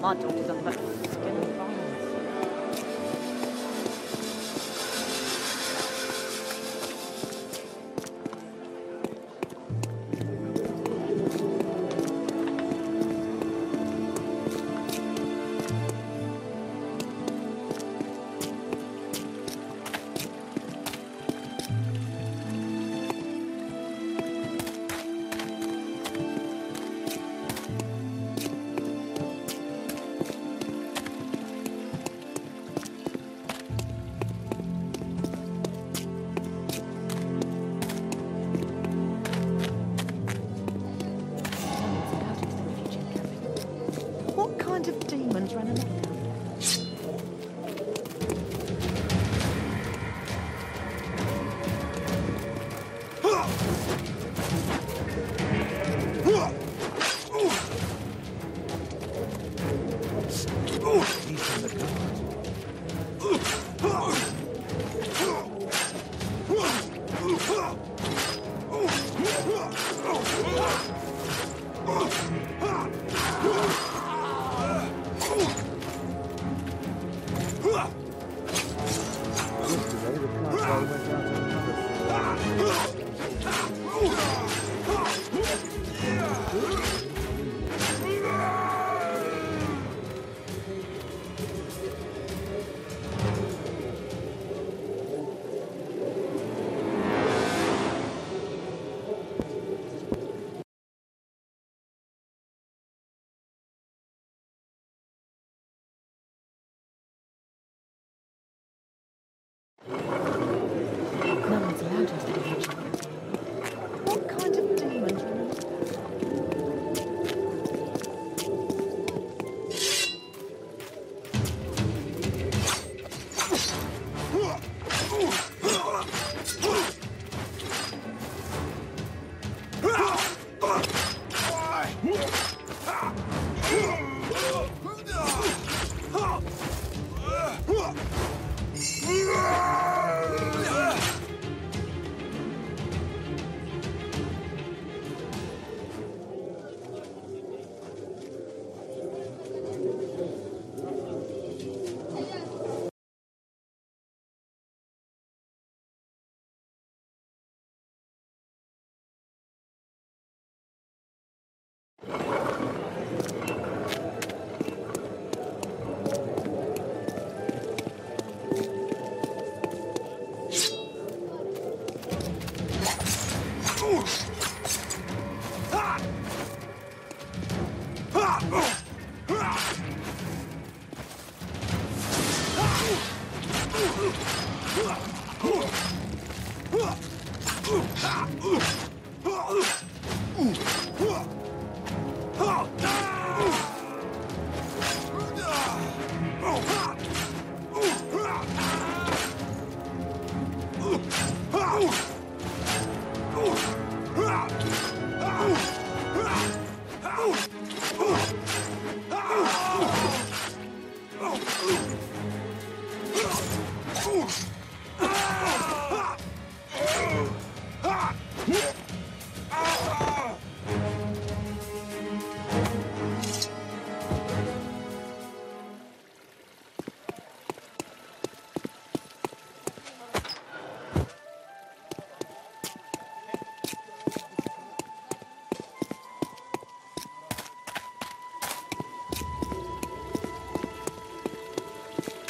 My daughter's on about skin and bones.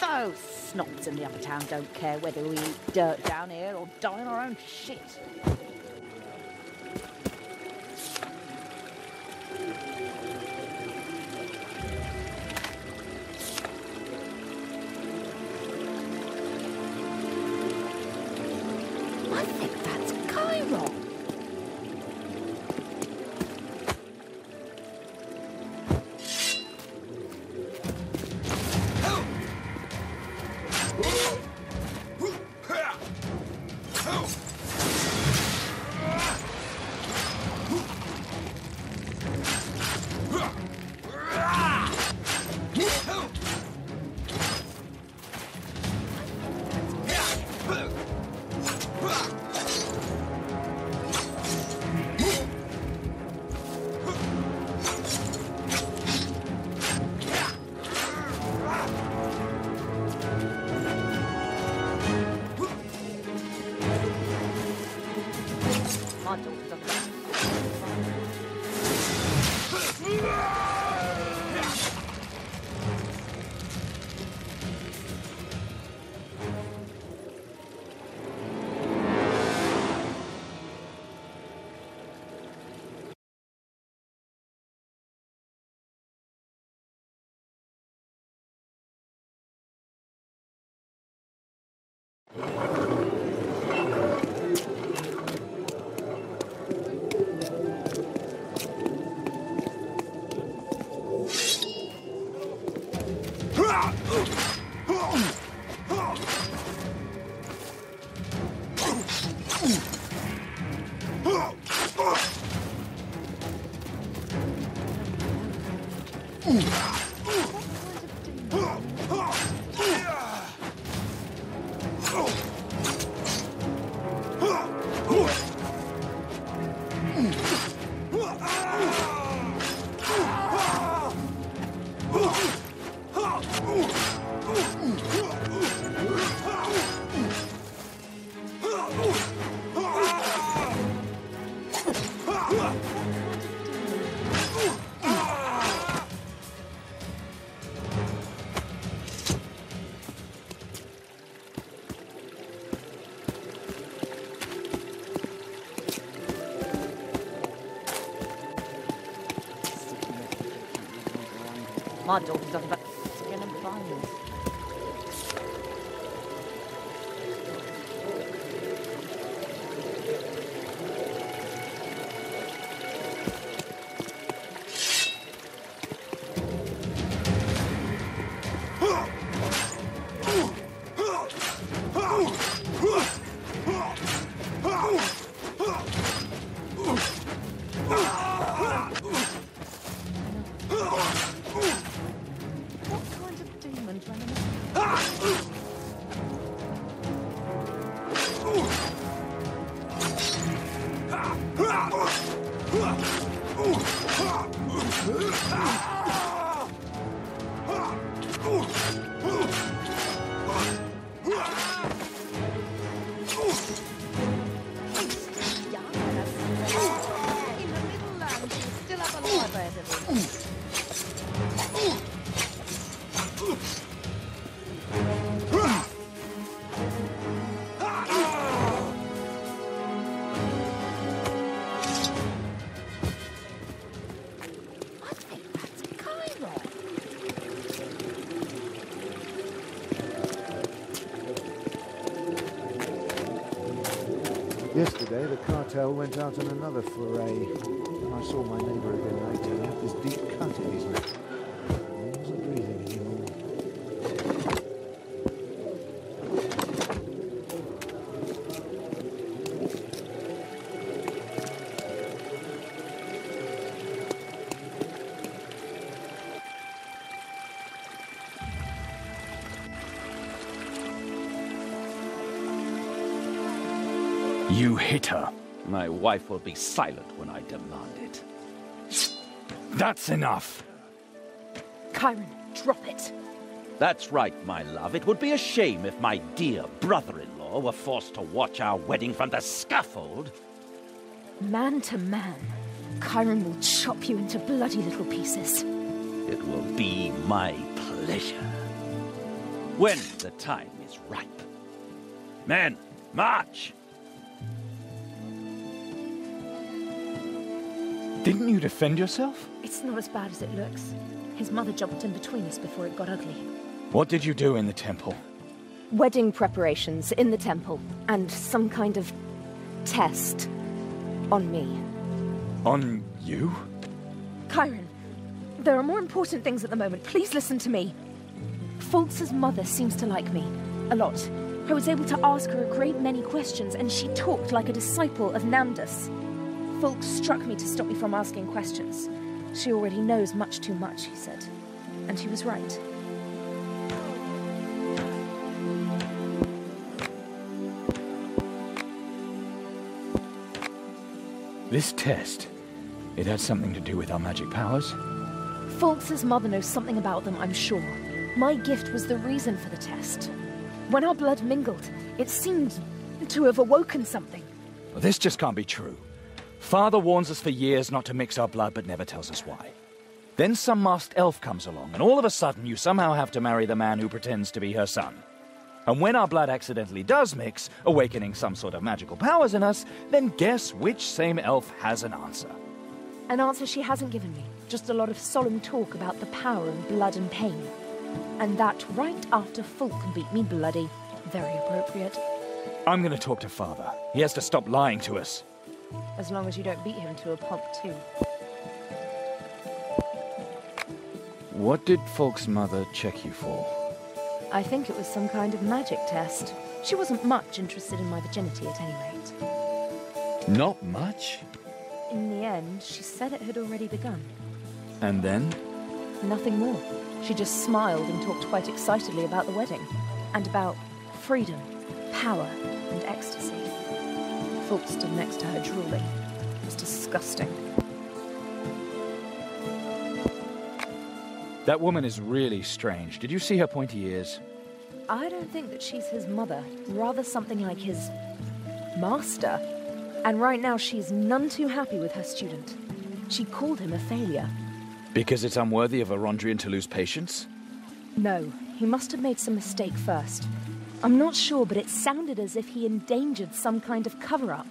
Those snobs in the upper town don't care whether we eat dirt down here or die on our own shit. I think that's Cairon. My daughter's up My daughter's talking about skin and bones. Yesterday, the cartel went out on another foray. When I saw my neighbour again later, he had this deep cut in his neck. He wasn't breathing anymore. You hit her. My wife will be silent when I demand it. That's enough! Cairon, drop it. That's right, my love. It would be a shame if my dear brother-in-law were forced to watch our wedding from the scaffold. Man to man, Cairon will chop you into bloody little pieces. It will be my pleasure. When the time is ripe. Men, march! Didn't you defend yourself? It's not as bad as it looks. His mother jumped in between us before it got ugly. What did you do in the temple? Wedding preparations in the temple, and some kind of test on me. On you? Cairon, there are more important things at the moment. Please listen to me. Falk's mother seems to like me. A lot. I was able to ask her a great many questions, and she talked like a disciple of Namdus. Falk struck me to stop me from asking questions. She already knows much too much, he said. And he was right. This test, it had something to do with our magic powers? Falk's mother knows something about them, I'm sure. My gift was the reason for the test. When our blood mingled, it seemed to have awoken something. Well, this just can't be true. Father warns us for years not to mix our blood, but never tells us why. Then some masked elf comes along, and all of a sudden you somehow have to marry the man who pretends to be her son. And when our blood accidentally does mix, awakening some sort of magical powers in us, then guess which same elf has an answer? An answer she hasn't given me. Just a lot of solemn talk about the power of blood and pain. And that right after Falk beat me bloody. Very appropriate. I'm gonna talk to Father. He has to stop lying to us. As long as you don't beat him to a pulp, too. What did Falk's mother check you for? I think it was some kind of magic test. She wasn't much interested in my virginity at any rate. Not much? In the end, she said it had already begun. And then? Nothing more. She just smiled and talked quite excitedly about the wedding. And about freedom, power, and ecstasy. Falk stood next to her drooling. It was disgusting. That woman is really strange. Did you see her pointy ears? I don't think that she's his mother. Rather something like his master. And right now she's none too happy with her student. She called him a failure. Because it's unworthy of a Rondrian to lose patience? No, he must have made some mistake first. I'm not sure, but it sounded as if he endangered some kind of cover-up.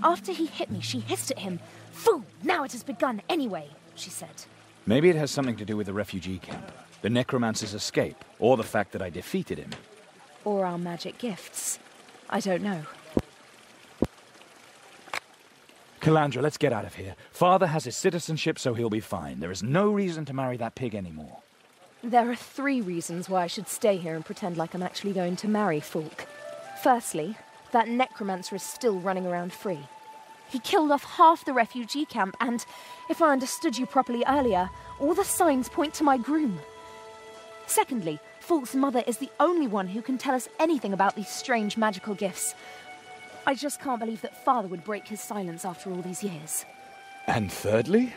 After he hit me, she hissed at him. "Fool! Now it has begun anyway," she said. Maybe it has something to do with the refugee camp, the necromancer's escape, or the fact that I defeated him. Or our magic gifts. I don't know. Calandra, let's get out of here. Father has his citizenship, so he'll be fine. There is no reason to marry that pig anymore. There are 3 reasons why I should stay here and pretend like I'm actually going to marry Falk. Firstly, that necromancer is still running around free. He killed off half the refugee camp, and, if I understood you properly earlier, all the signs point to my groom. Secondly, Falk's mother is the only one who can tell us anything about these strange magical gifts. I just can't believe that Father would break his silence after all these years. And thirdly?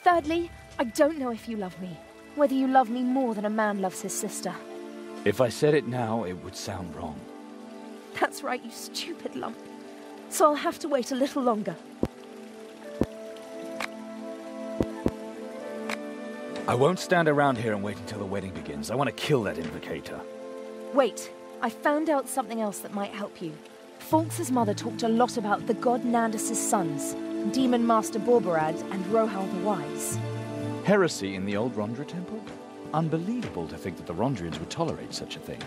Thirdly, I don't know if you love me. Whether you love me more than a man loves his sister. If I said it now, it would sound wrong. That's right, you stupid lump. So I'll have to wait a little longer. I won't stand around here and wait until the wedding begins. I want to kill that invocator. Wait, I found out something else that might help you. Falk's mother talked a lot about the god Nandus' sons, Demon Master Borberad and Rohal the Wise. Heresy in the old Rondra temple? Unbelievable to think that the Rondrians would tolerate such a thing.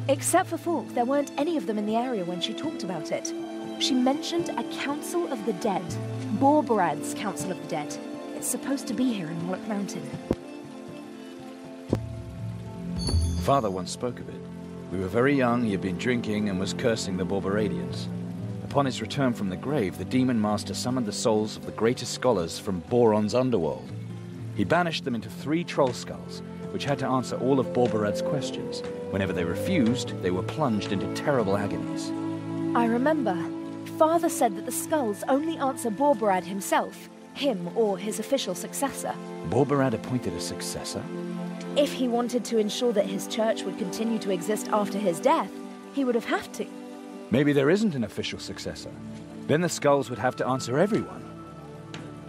Except for Falk, there weren't any of them in the area when she talked about it. She mentioned a Council of the Dead, Borberad's Council of the Dead. It's supposed to be here in Moloch Mountain. Father once spoke of it. We were very young, he had been drinking and was cursing the Borberadians. Upon his return from the grave, the Demon Master summoned the souls of the greatest scholars from Boron's underworld. He banished them into 3 troll skulls, which had to answer all of Borberad's questions. Whenever they refused, they were plunged into terrible agonies. I remember. Father said that the skulls only answer Borberad himself, him or his official successor. Borberad appointed a successor? If he wanted to ensure that his church would continue to exist after his death, he would have to. Maybe there isn't an official successor. Then the skulls would have to answer everyone.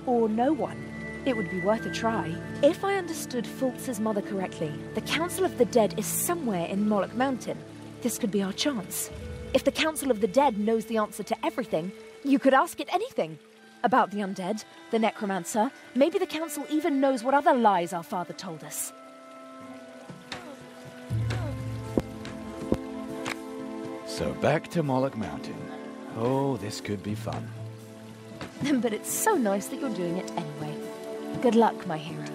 Or no one. It would be worth a try. If I understood Falk's mother correctly, the Council of the Dead is somewhere in Moloch Mountain. This could be our chance. If the Council of the Dead knows the answer to everything, you could ask it anything. About the undead, the necromancer, maybe the Council even knows what other lies our father told us. So back to Moloch Mountain. Oh, this could be fun. But it's so nice that you're doing it anyway. Good luck, my hero.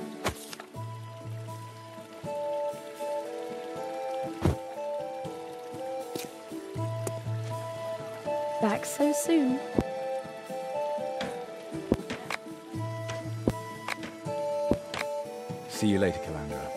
Back so soon. See you later, Calandra.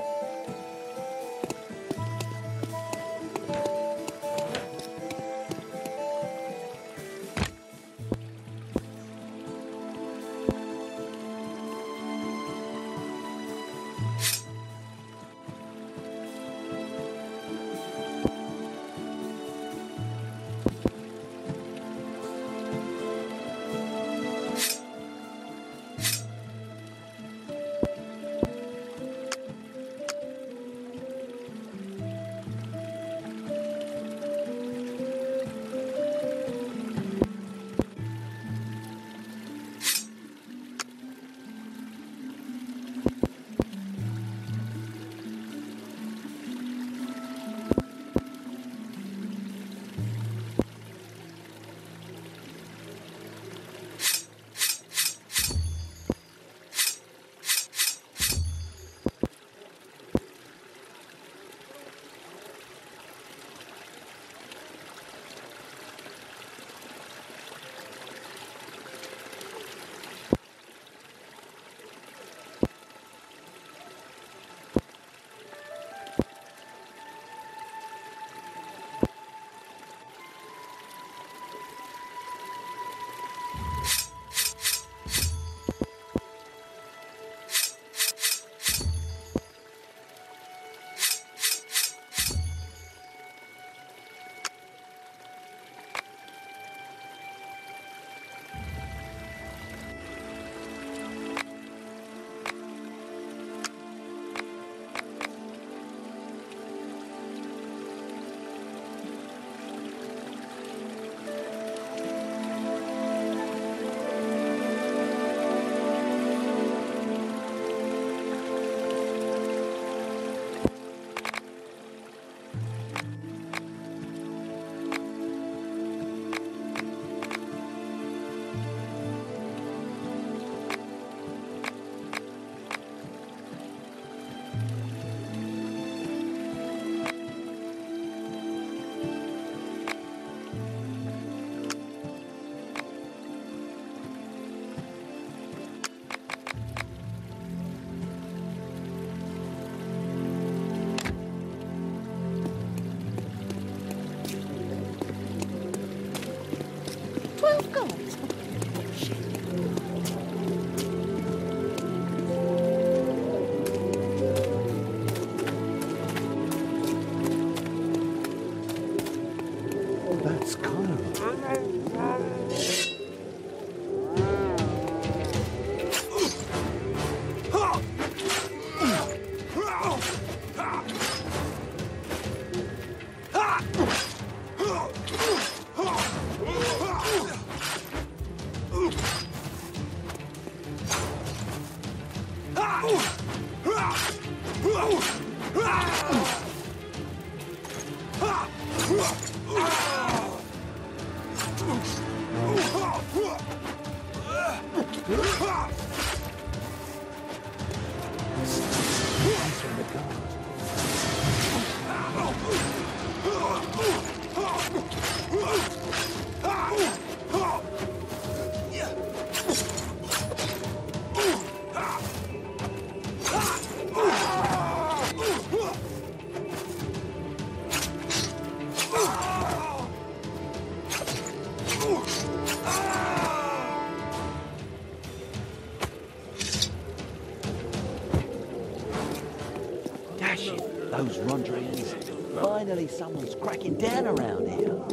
Dash it, those Rondrians. Finally someone's cracking down around here.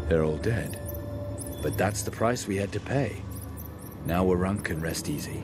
They're all dead. But that's the price we had to pay. Now Warunk can rest easy.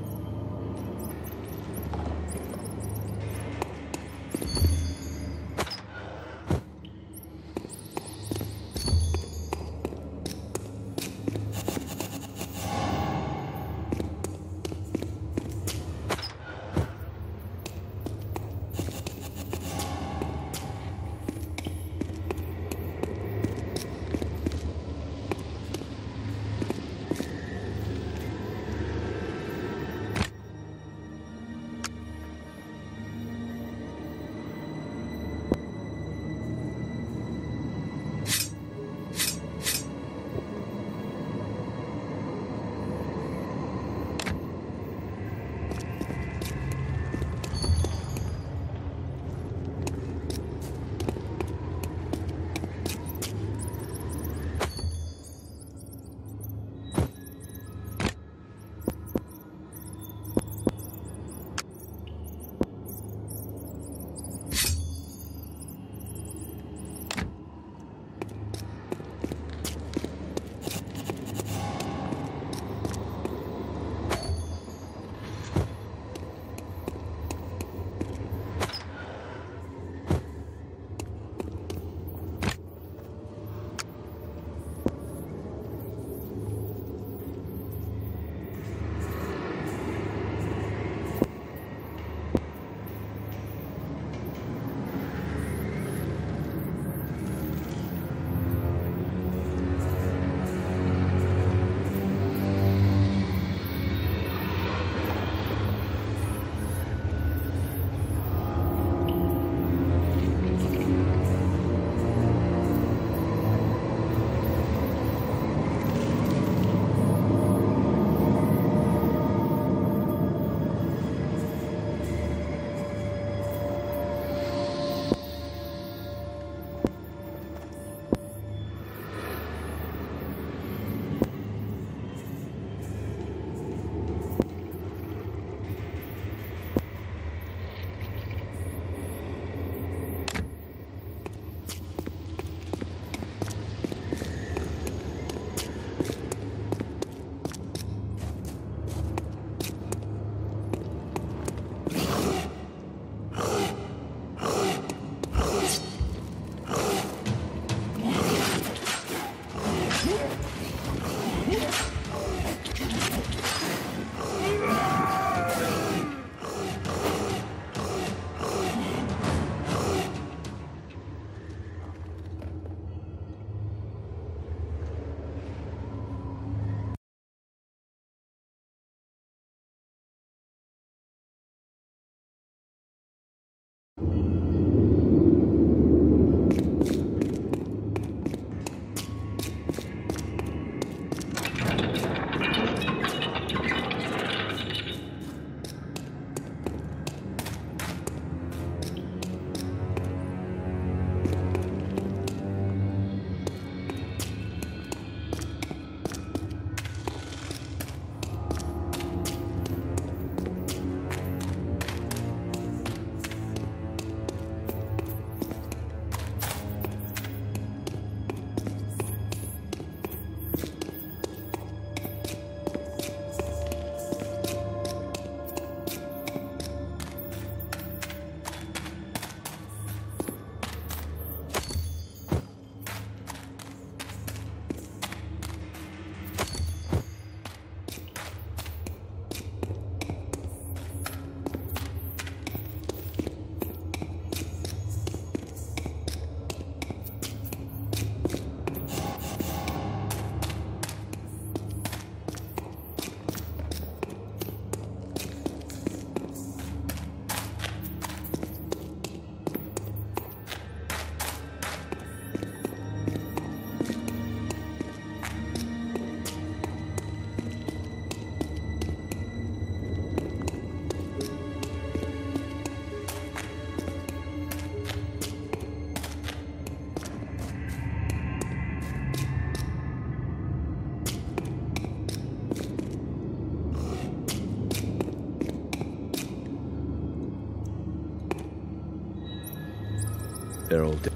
They're all dead.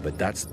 But that's...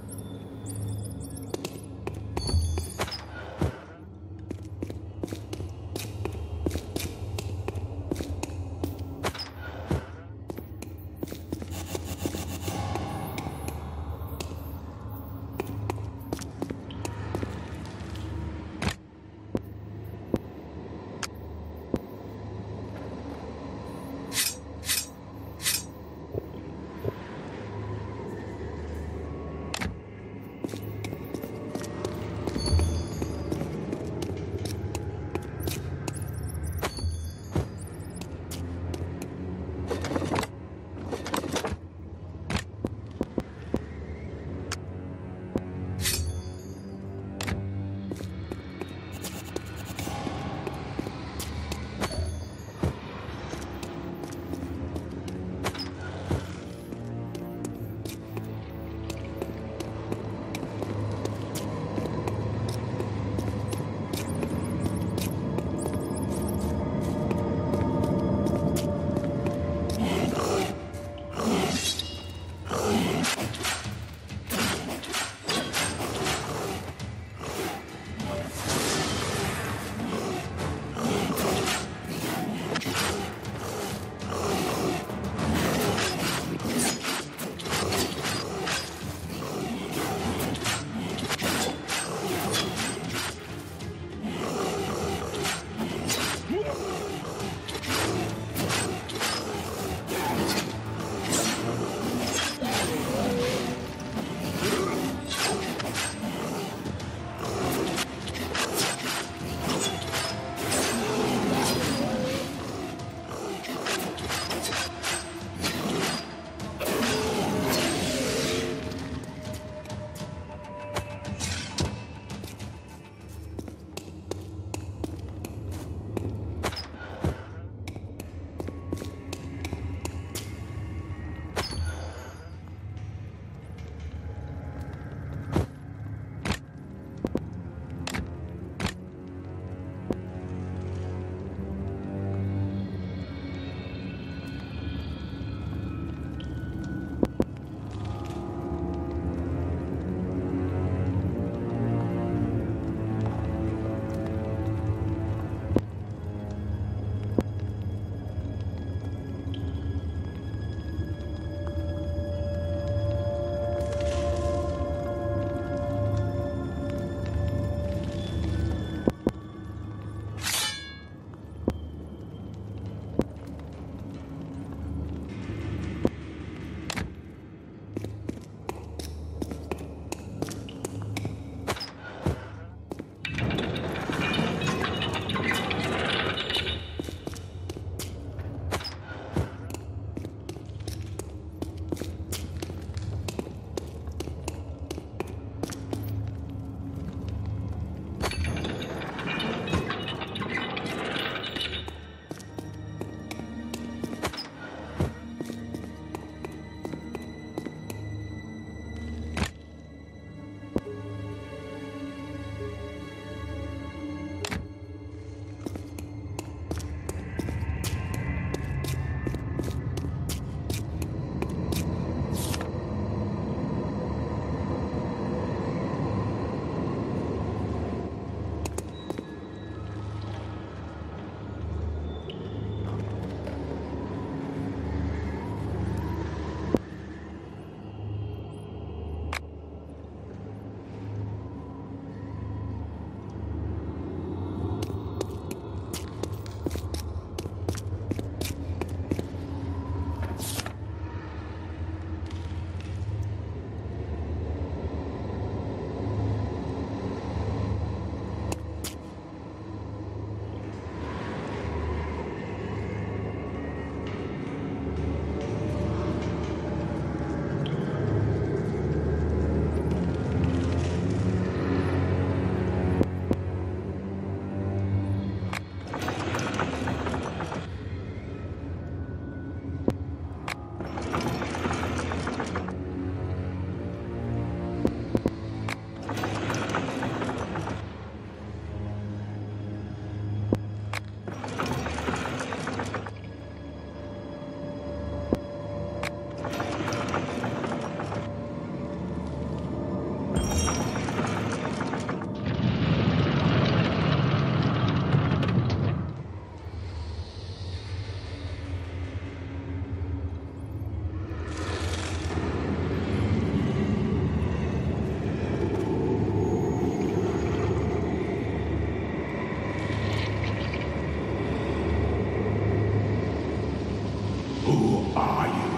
Who are you?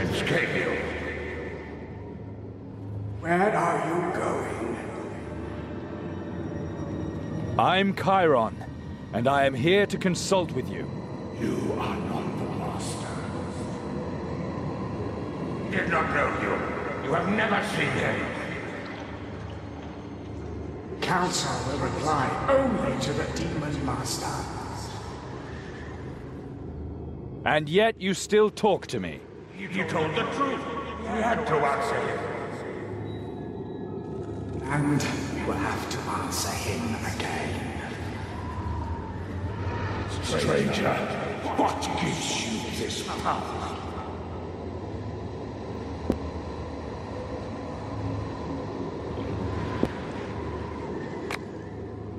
Escape you. Where are you going? I'm Cairon, and I am here to consult with you. You are not the master. Did not know you. You have never seen him. Council will reply only to the Demon Master. And yet you still talk to me. You told the truth. You had to answer him. And you will have to answer him again. Stranger, what gives you this power?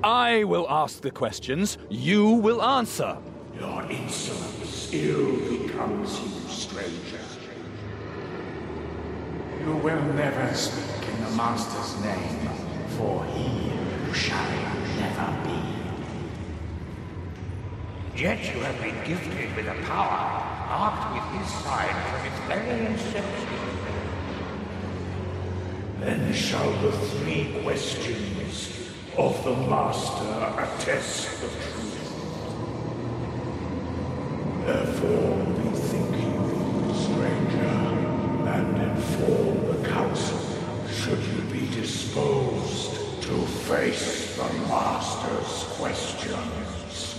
I will ask the questions, you will answer. Your insolence ill becomes you, stranger. You will never speak in the Master's name, for he shall never be. Yet you have been gifted with a power marked with his sign from its very inception. Then shall the three questions of the Master attest the truth. Therefore bethink you, stranger, and inform the Council should you be disposed to face the Master's questions.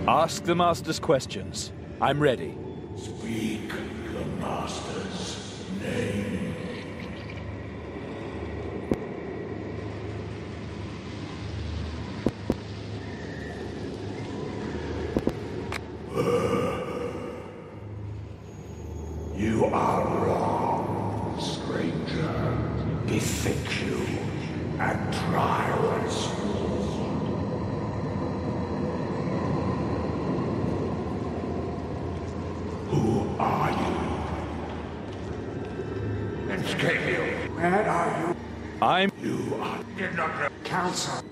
Ask the Master's questions. I'm ready. Speak the Master's name. You are wrong, stranger. Bethink you and try once more. Who are you? Escape you. Where are you? I'm... You are... Did not know. Council.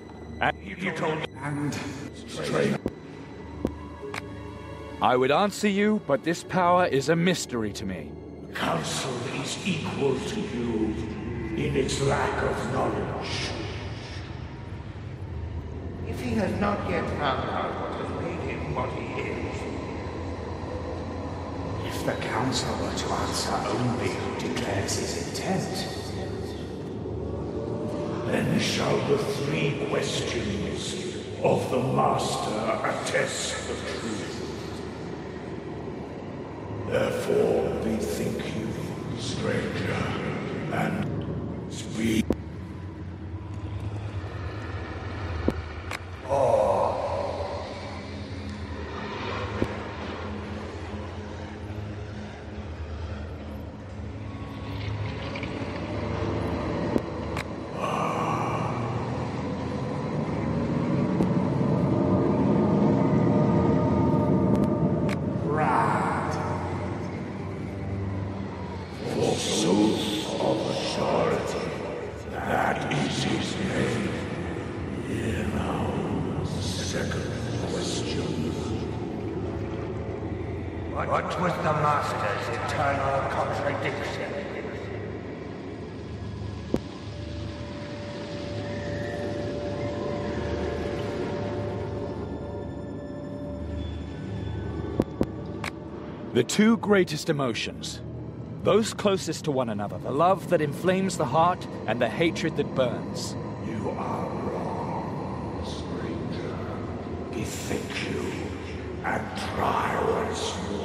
You told... And... Stranger. I would answer you, but this power is a mystery to me. Council is equal to you in its lack of knowledge. If he has not yet found out what has made him what he is. If the Council were to answer only who declares his intent, then shall the three questions of the Master attest the truth. Therefore, bethink you, stranger, and speak. What was the Master's eternal contradiction? The two greatest emotions. Those closest to one another. The love that inflames the heart and the hatred that burns. You are wrong, stranger. Bethink you and try once more.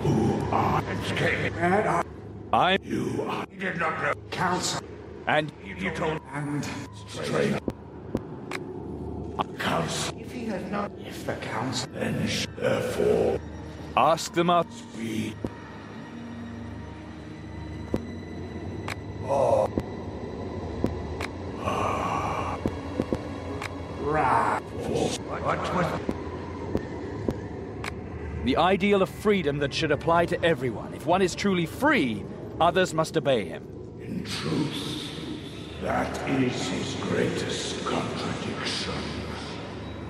Who are escaping? I'm... You are... You did not know. Council. And... You told... And... Stranger. Council. If he has not... If the Council... Then therefore... Ask them up. Speed. Right. What was... The ideal of freedom that should apply to everyone. If one is truly free, others must obey him. In truth, That is his greatest contradiction.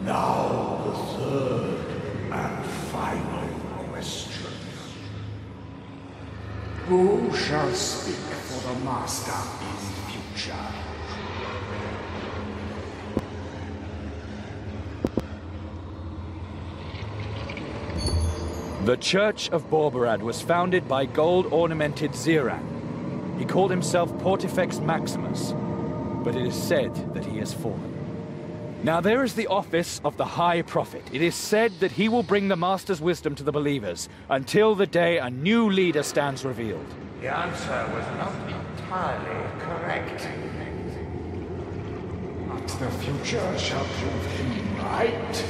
Now the third and final question. Who shall speak for the Master in future? The Church of Borberad was founded by gold-ornamented Ziran. He called himself Portifex Maximus, but it is said that he has fallen. Now there is the office of the High Prophet. It is said that he will bring the Master's wisdom to the believers until the day a new leader stands revealed. The answer was not entirely correct. But the future shall prove him right.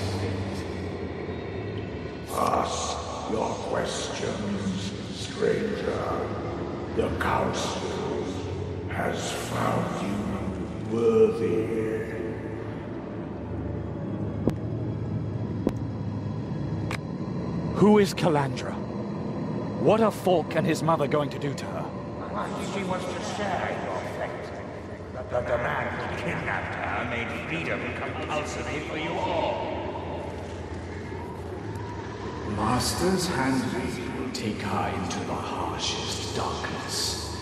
Ask your questions, stranger. The Council has found you worthy. Who is Calandra? What are Falk and his mother going to do to her? She wants to share your fate. But the man who kidnapped her made freedom compulsory for you all. Master's handmaid will take her into the harshest darkness.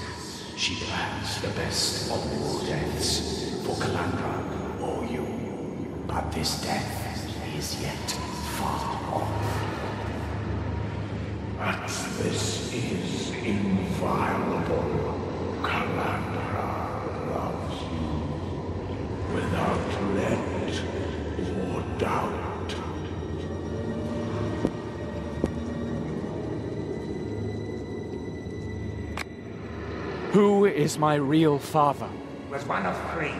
She plans the best of all deaths for Calandra or you. But this death is yet far off. But this is inviolable. Calandra loves you without let or doubt. Who is my real father? Was one of three.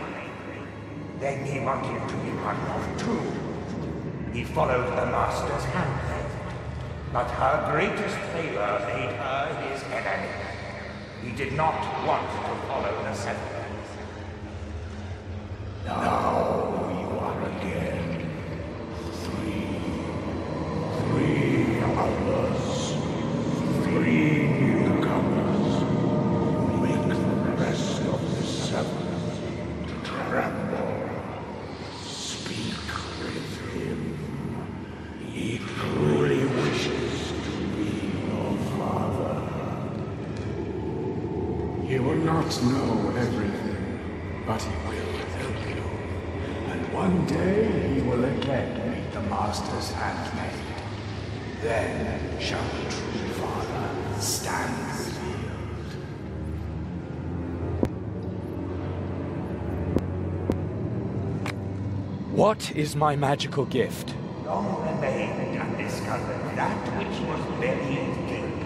Then he wanted to be one of two. He followed the Master's handmaid, but her greatest favor made her his enemy. He did not want to follow the Seventh. Now you are again three others, three newcomers. Make the rest of the Seven to tremble. Speak with him. He truly wishes to be your father. He will not know everything, but he will help you. And one day he will again meet the Master's handmaid. Then shall the true father stand revealed. What is my magical gift? Long remained undiscovered that which was buried deep.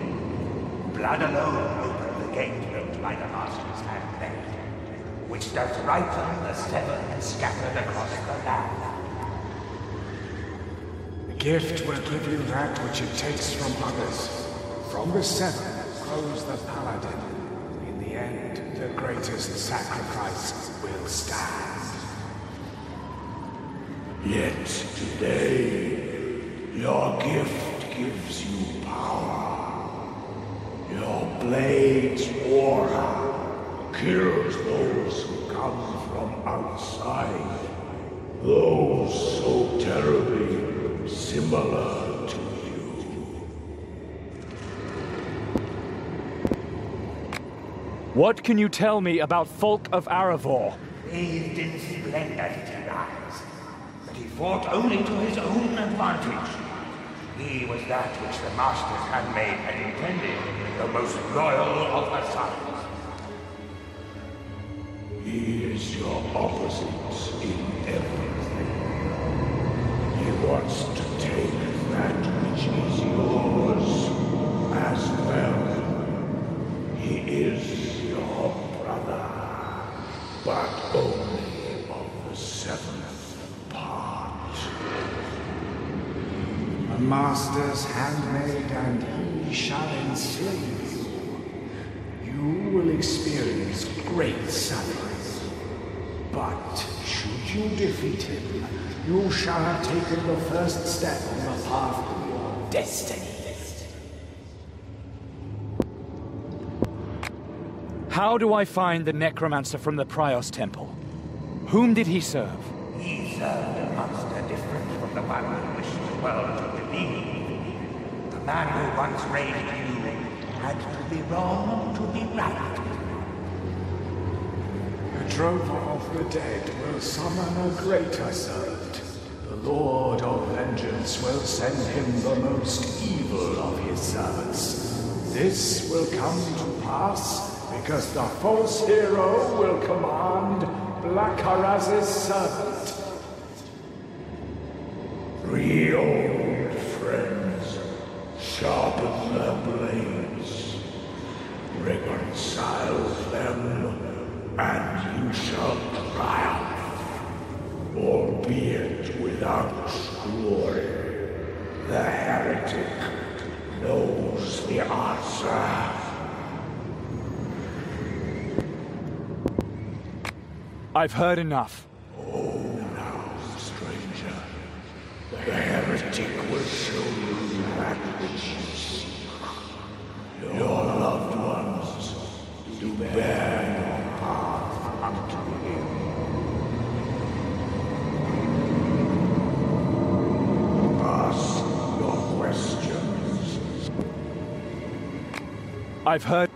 Blood alone opened the gate built by the Master's handmaid, which does ripen the Seven scattered across the land. The gift will give you that which it takes from others. From the Seven grows the Paladin. In the end, the greatest sacrifice will stand. Yet today, your gift gives you power. Your blade's aura kills those who come from outside. Those so terribly similar to you. What can you tell me about Falk of Aravor? Bathed in splendor did he rise, but he fought only to his own advantage. He was that which the Master's handmaid had intended, the most loyal of her sons. He is your opposite in everything. He wants to take that which is yours as well. He is your brother, but only of the seventh part. The Master's handmaid, and he shall enslave you. You will experience great suffering. But should you defeat him, you shall have taken the first step on the path to your destiny. How do I find the necromancer from the Prios Temple? Whom did he serve? He served a monster different from the one you wish the world to believe. The man who once raised you had to be wrong to be right. The Drover of the Dead will summon a greater servant. The Lord of Vengeance will send him the most evil of his servants. This will come to pass because the false hero will command Black Haraz's servant. 3 old friends, sharpen their blades, reconcile them, and you shall triumph, albeit without glory. The heretic knows the answer. I've heard enough. Oh, now, stranger, the heretic will show you that which you seek. Your loved ones do bear your path unto him. Ask your questions. I've heard...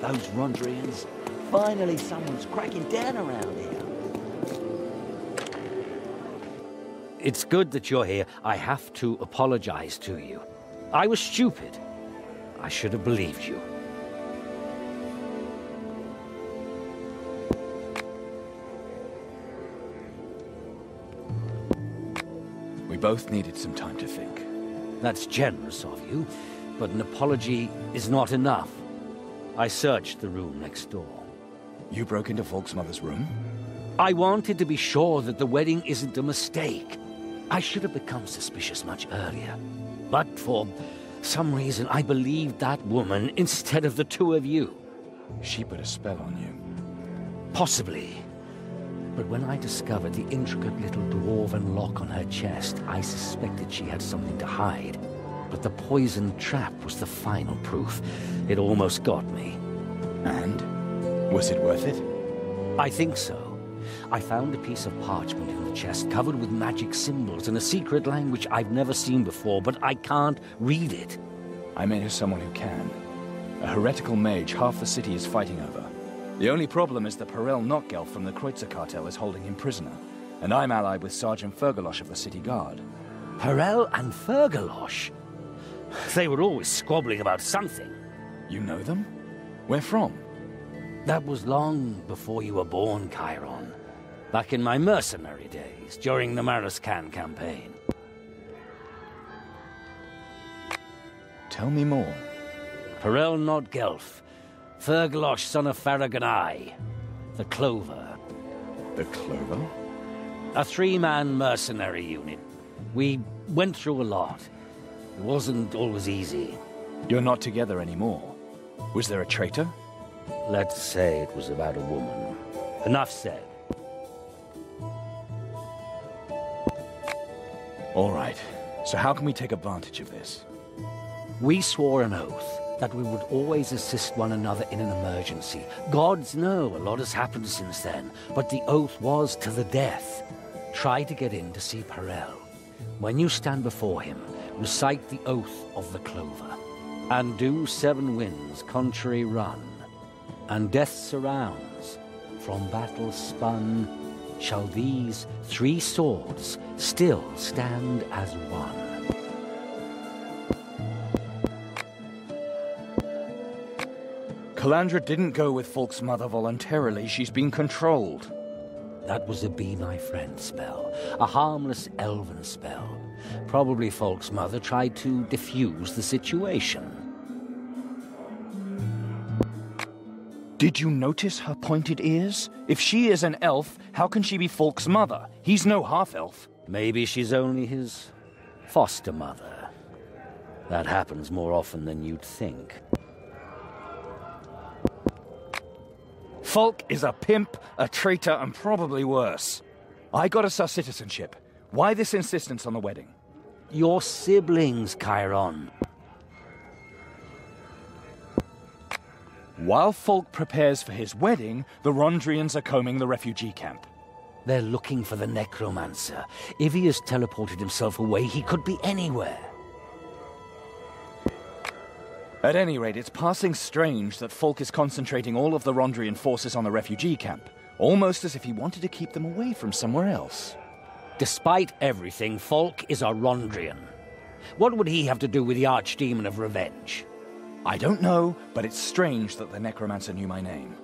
those Rondrians. Finally someone's cracking down around here. It's good that you're here. I have to apologize to you. I was stupid. I should have believed you. We both needed some time to think. That's generous of you, but an apology is not enough. I searched the room next door. You broke into Falk's mother's room? I wanted to be sure that the wedding isn't a mistake. I should have become suspicious much earlier. But for some reason, I believed that woman instead of the two of you. She put a spell on you. Possibly. But when I discovered the intricate little dwarven lock on her chest, I suspected she had something to hide. But the poison trap was the final proof. It almost got me. And? Was it worth it? I think so. I found a piece of parchment in the chest covered with magic symbols in a secret language I've never seen before, but I can't read it. I may know someone who can. A heretical mage half the city is fighting over. The only problem is that Perel Notgelf from the Kreutzer cartel is holding him prisoner, and I'm allied with Sergeant Fergalosh of the city guard. Perel and Fergalosh? They were always squabbling about something. You know them? Where from? That was long before you were born, Cairon. Back in my mercenary days, during the Marascan campaign. Tell me more. Perel Notgelf, Fergalosh, son of Farragonai, the Clover. The Clover? A 3-man mercenary unit. We went through a lot. It wasn't always easy. You're not together anymore. Was there a traitor? Let's say it was about a woman. Enough said. All right. So how can we take advantage of this? We swore an oath that we would always assist one another in an emergency. Gods know a lot has happened since then, but the oath was to the death. Try to get in to see Perel. When you stand before him, recite the oath of the Clover. And do 7 winds contrary run. And death surrounds. From battle spun, shall these 3 swords still stand as one. Calandra didn't go with Falk's mother voluntarily. She's been controlled. That was a Be My Friend spell. A harmless elven spell. Probably Falk's mother tried to defuse the situation. Did you notice her pointed ears? If she is an elf, how can she be Falk's mother? He's no half-elf. Maybe she's only his foster mother. That happens more often than you'd think. Falk is a pimp, a traitor, and probably worse. I got us our citizenship. Why this insistence on the wedding? Your siblings, Cairon. While Falk prepares for his wedding, the Rondrians are combing the refugee camp. They're looking for the necromancer. If he has teleported himself away, he could be anywhere. At any rate, it's passing strange that Falk is concentrating all of the Rondrian forces on the refugee camp, almost as if he wanted to keep them away from somewhere else. Despite everything, Falk is a Rondrian. What would he have to do with the Archdemon of Revenge? I don't know, but it's strange that the necromancer knew my name.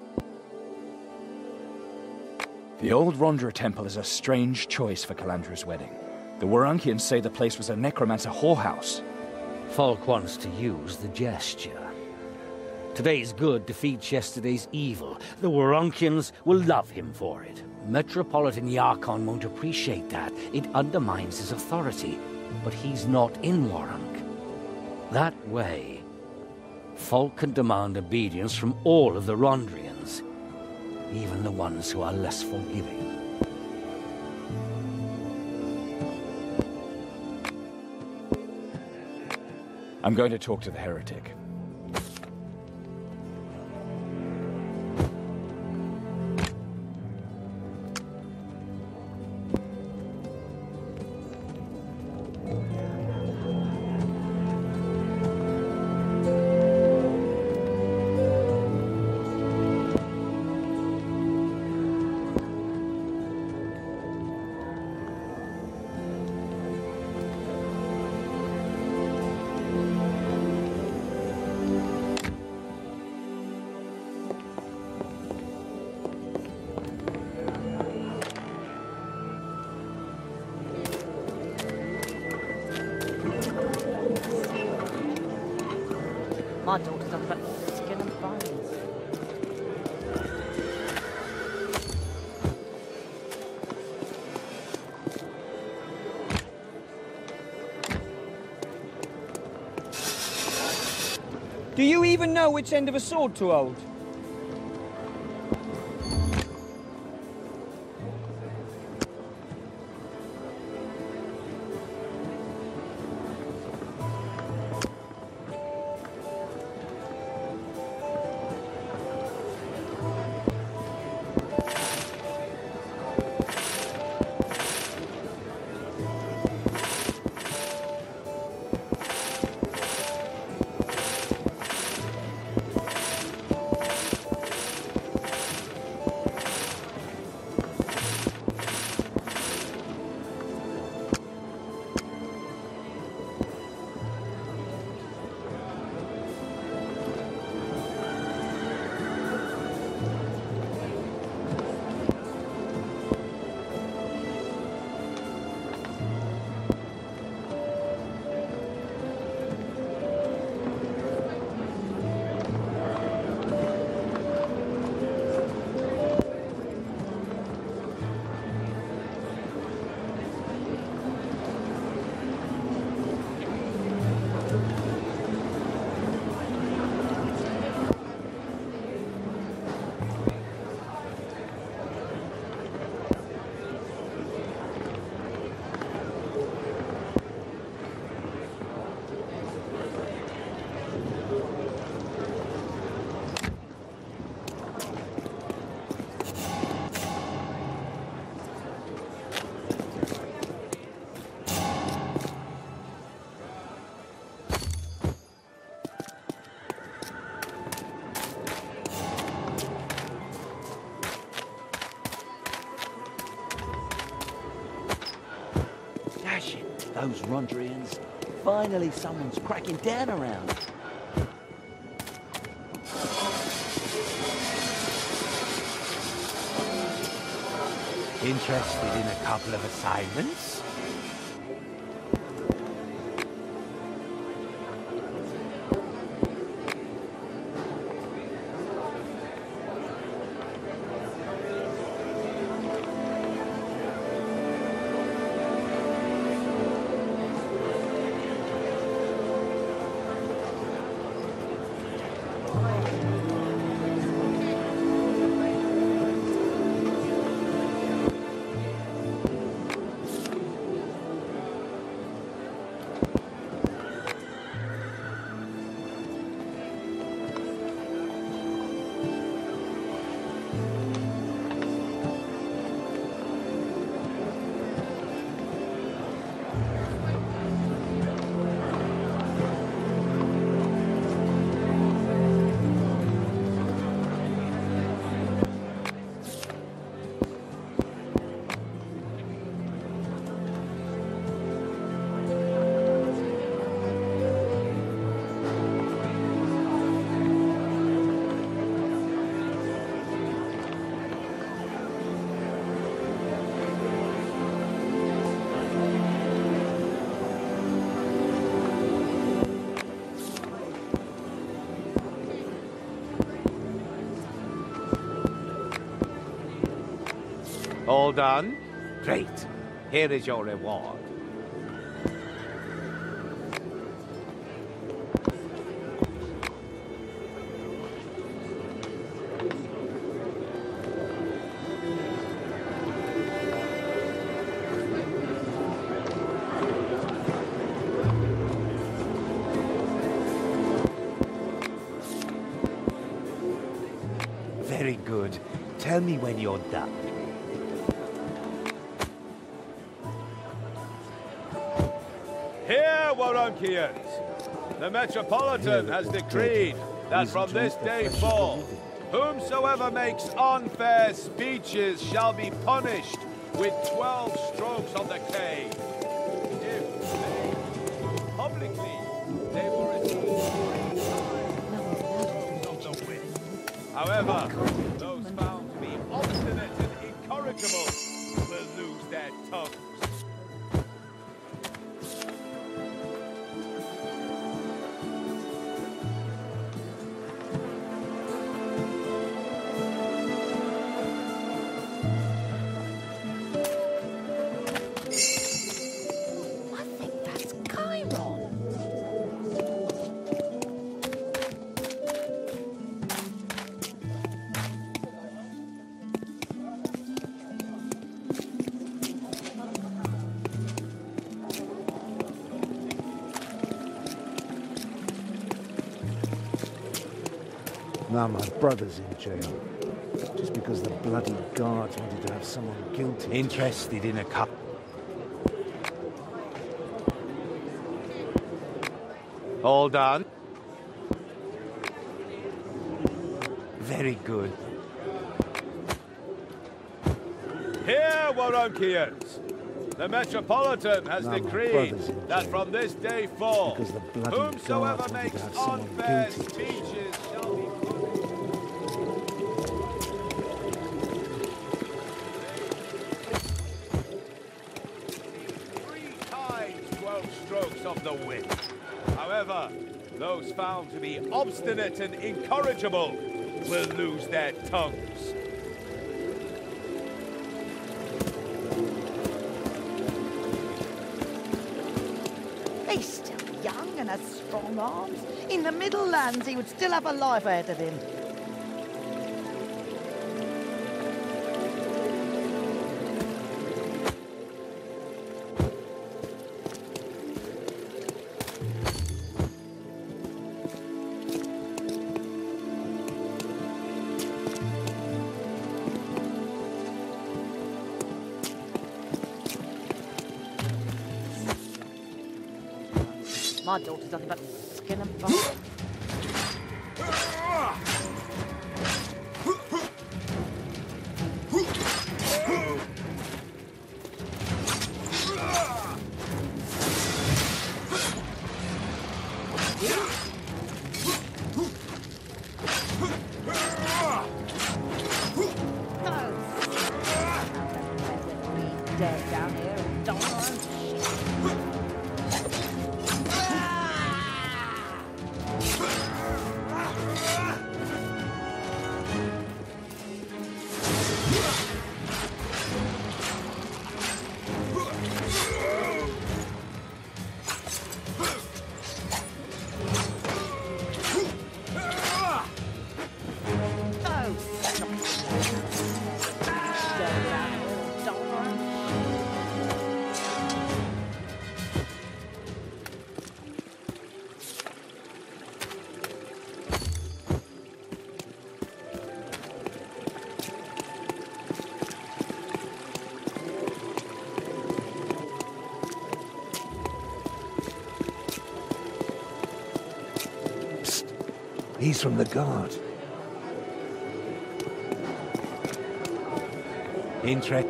The old Rondra temple is a strange choice for Calandra's wedding. The Warunkians say the place was a necromancer whorehouse. Falk wants to use the gesture. Today's good defeats yesterday's evil. The Warunkians will love him for it. Metropolitan Yarkon won't appreciate that. It undermines his authority. But he's not in Warunk. That way, Falk can demand obedience from all of the Rondrians, even the ones who are less forgiving. I'm going to talk to the heretic. My daughter's on about skin and bones. Do you even know which end of a sword to hold? Those Rondrians. Finally someone's cracking down around. Interested in a couple of assignments? All done? Great. Here is your reward. Very good. Tell me when you're done. Here, Waronkians! The Metropolitan has decreed that from this day forth, whomsoever makes unfair speeches shall be punished with 12 strokes of the cane. If they publicly, they will receive 3 times of the whip. However, those found to be obstinate and incorrigible will lose their tongues. Now my brother's in jail. Just because the bloody guards wanted to have someone guilty. Interested in a cup? All done? Very good. Here, Warunkians! The Metropolitan has decreed that from this day forth, whomsoever makes unfair speeches shall be strokes of the whip. However, those found to be obstinate and incorrigible will lose their tongues. He's still young and has strong arms. In the Middle Lands, he would still have a life ahead of him. My daughter's nothing but skin and bone. Dead down here and don't learn. He's from the guard. Interest.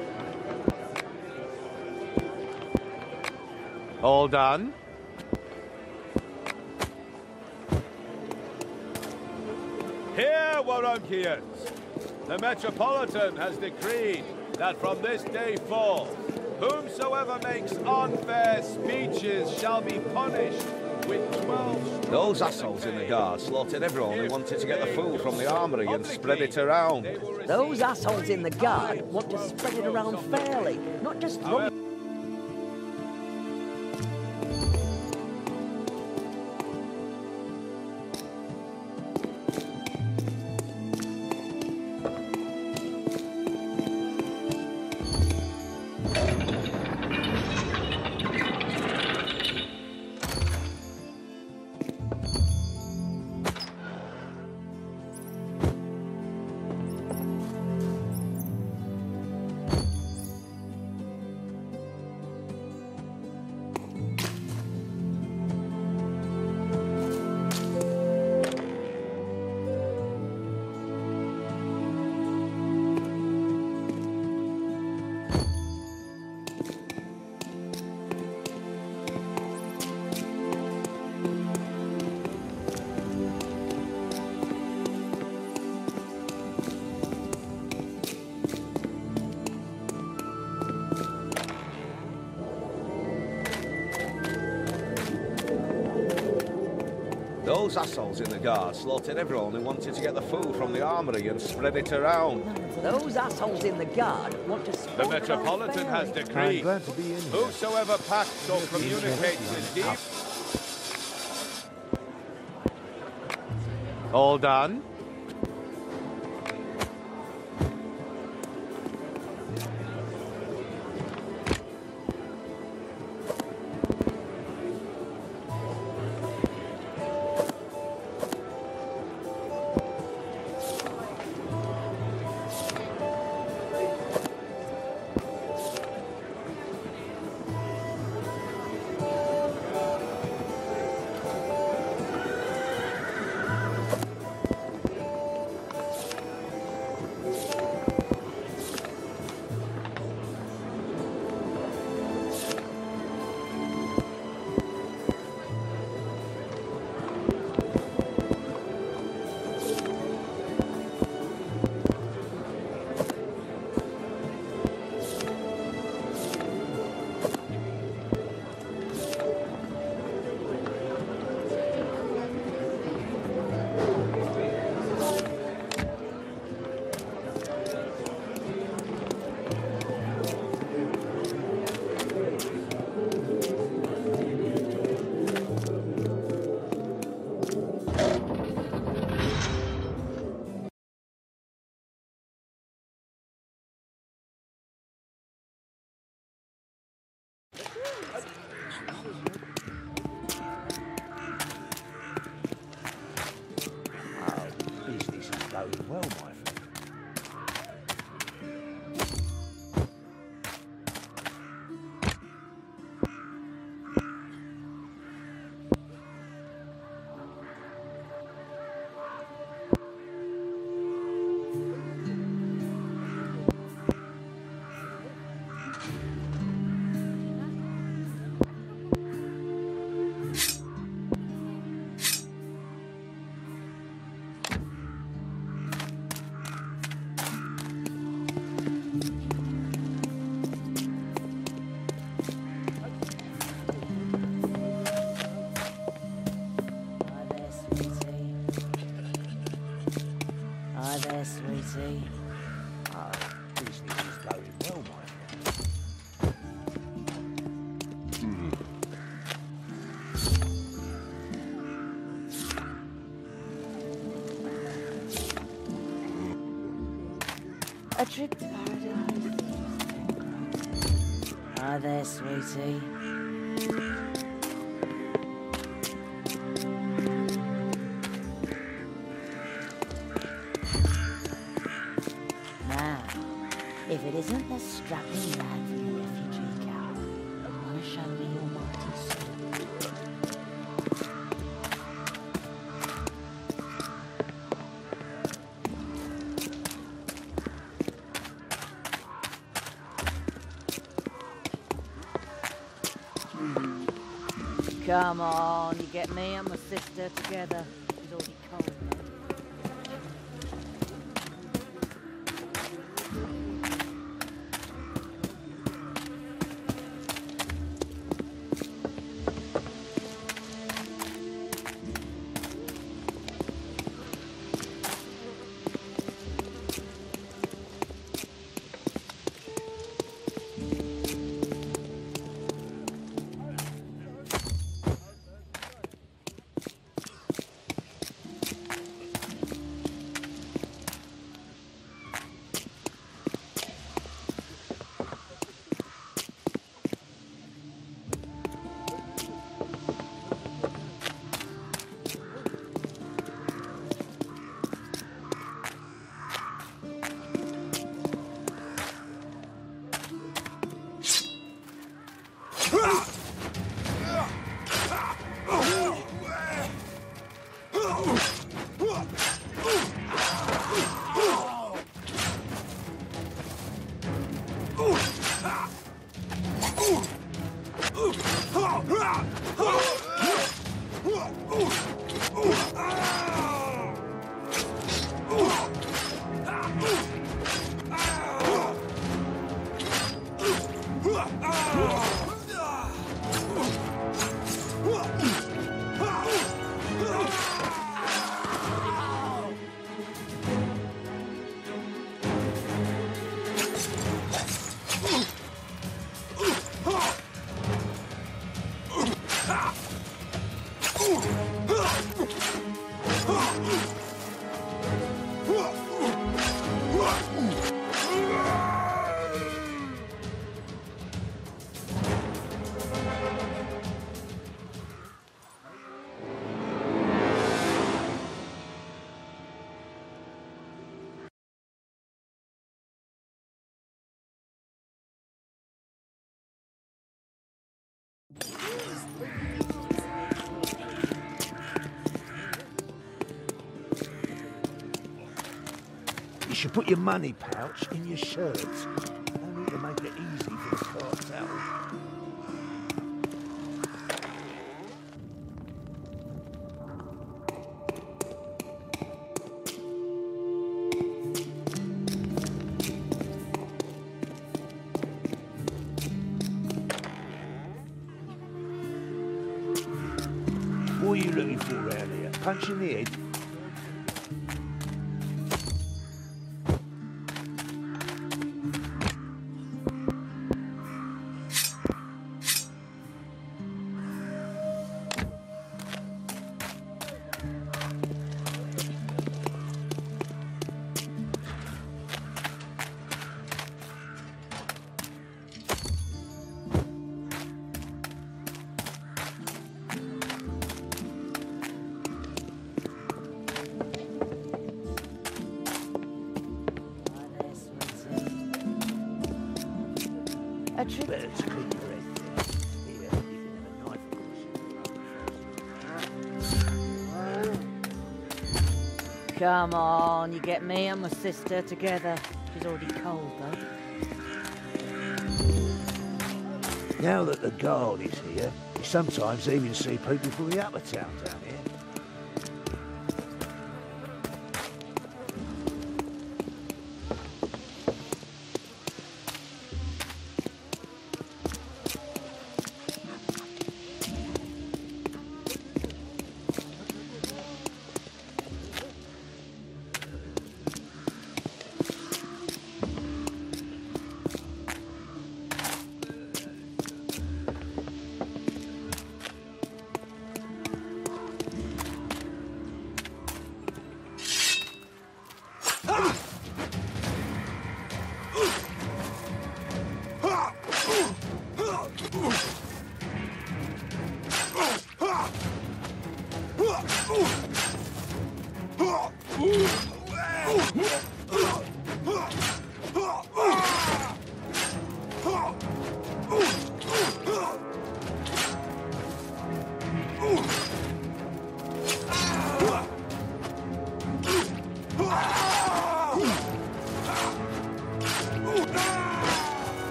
All done? Here, Warunkians! The Metropolitan has decreed that from this day forth, whomsoever makes unfair speeches shall be punished with 12 Those assholes in the guard slaughtered everyone who wanted to get the food from the armory and spread it around. Those assholes in the guard want to spread it around fairly, not just throw it. Those assholes in the guard slaughtered everyone who wanted to get the food from the armory and spread it around. Those assholes in the guard want to spread The Metropolitan has decreed, whosoever pacts or communicates with deep... All done? A trip to paradise. Hi there, sweetie. Now, if it isn't the strapping lad from the refugee camp, you want to show me your mighty sword? Come on, you get me and my sister together. She's already cold. You should put your money pouch in your shirt. Only to make it easy for the cartel. What are you looking for around here? Punch in the head? Better to clean your head. Here, you can have a knife, of course. Come on, you get me and my sister together. She's already cold, though. Now that the guard is here, you sometimes even see people from the upper town down here.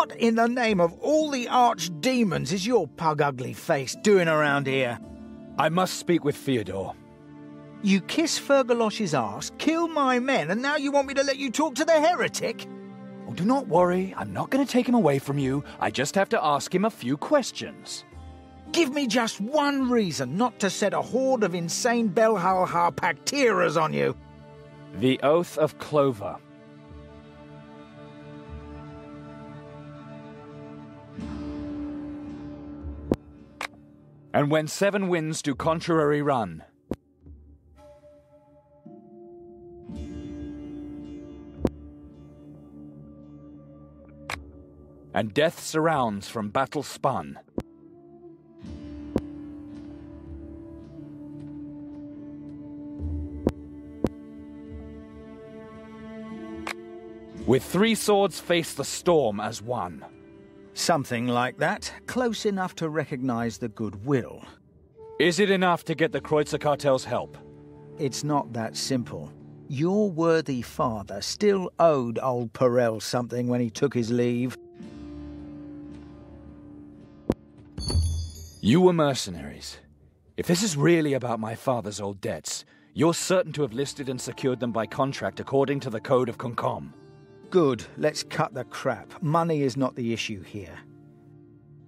What in the name of all the archdemons is your pug-ugly face doing around here? I must speak with Theodore. You kiss Fergalosh's arse, kill my men, and now you want me to let you talk to the heretic? Oh, do not worry. I'm not going to take him away from you. I just have to ask him a few questions. Give me just one reason not to set a horde of insane Belhal Harpacteras on you. The Oath of Clover. And when 7 winds do contrary run. And death surrounds from battle spun. With 3 swords face the storm as one. Something like that. Close enough to recognize the goodwill. Is it enough to get the Kreutzer cartel's help? It's not that simple. Your worthy father still owed old Perel something when he took his leave. You were mercenaries. If this is really about my father's old debts, you're certain to have listed and secured them by contract according to the Code of Concom. Good, let's cut the crap. Money is not the issue here.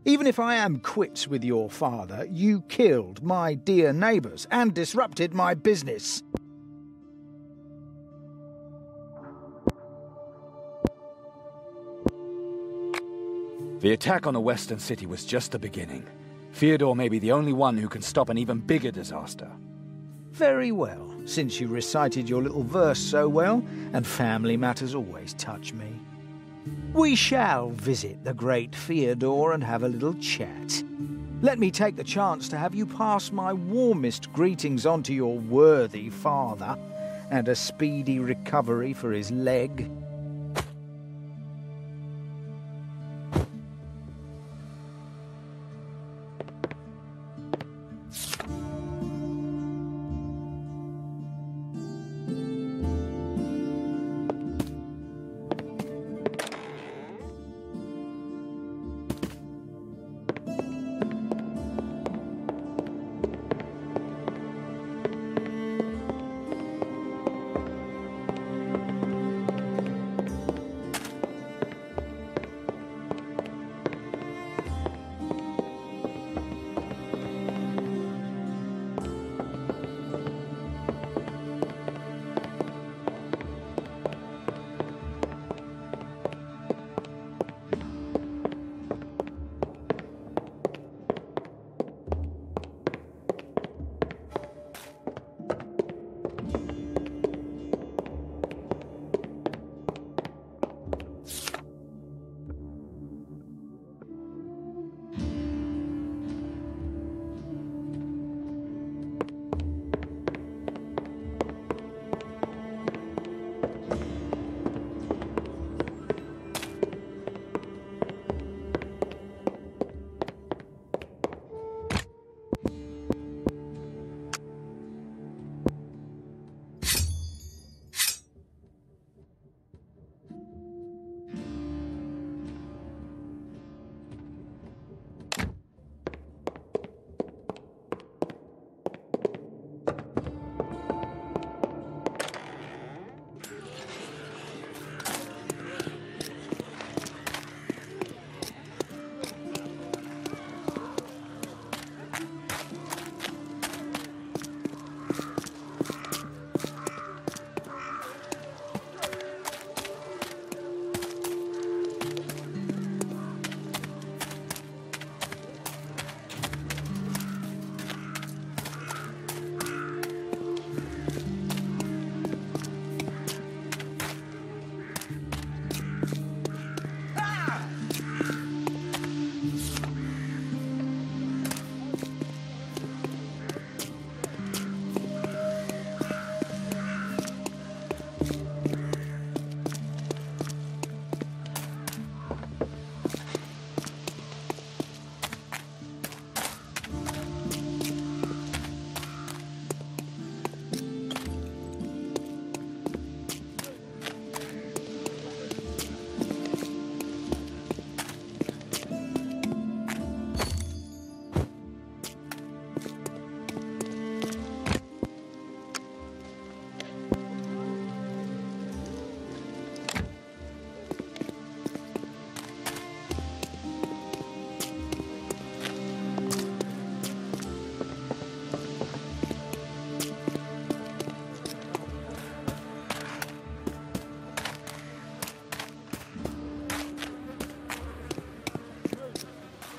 Even if I am quits with your father, you killed my dear neighbours and disrupted my business. The attack on the Western City was just the beginning. Theodore may be the only one who can stop an even bigger disaster. Very well, since you recited your little verse so well, and family matters always touch me. We shall visit the great Theodore and have a little chat. Let me take the chance to have you pass my warmest greetings on to your worthy father, and a speedy recovery for his leg.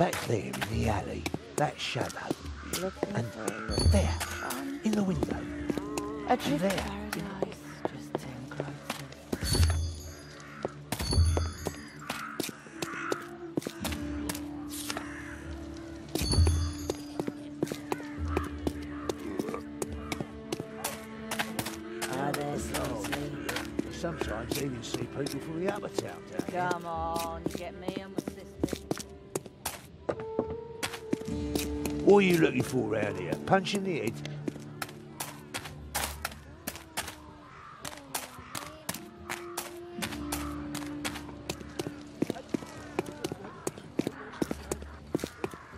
Back there in the alley, that shadow. And there, in the window. A trip there. to paradise, just 10 close. Ah, there's Leslie. Sometimes I even see people from the upper town down here. Come on, you get me and my sister. What are you looking for round here? Punch in the head?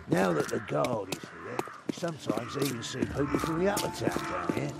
Now that the guard is here, sometimes I even see people from the upper town down here.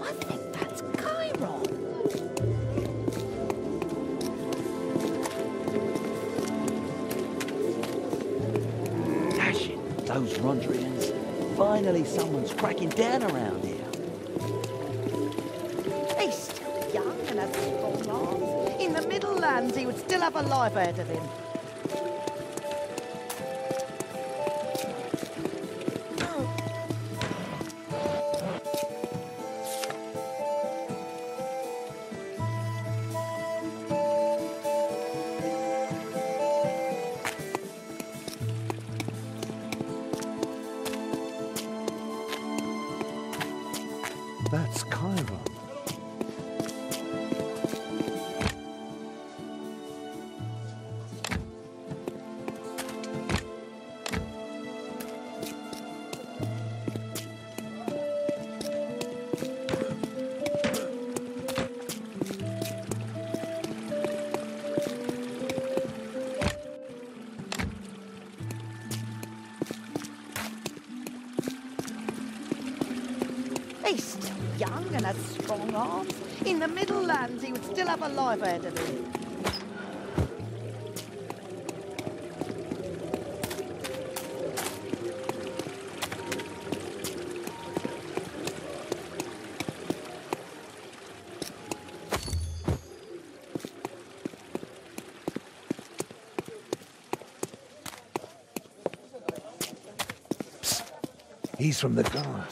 I think that's Cairon. Dash it, those Rondrians. Finally someone's cracking down around here. He's still young and has strong arms. In the Middle Lands, he would still have a life ahead of him. That's Cairon. He's still young and has strong arms. In the Middle Lands, he would still have a life ahead of him. He's from the guard.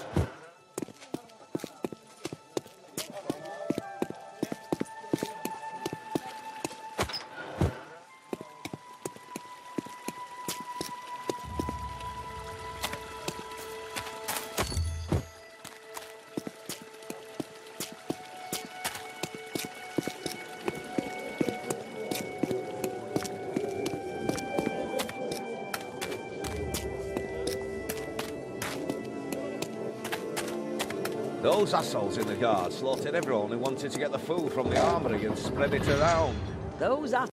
Those assholes in the guard slaughtered everyone who wanted to get the food from the armory and spread it around. Those are...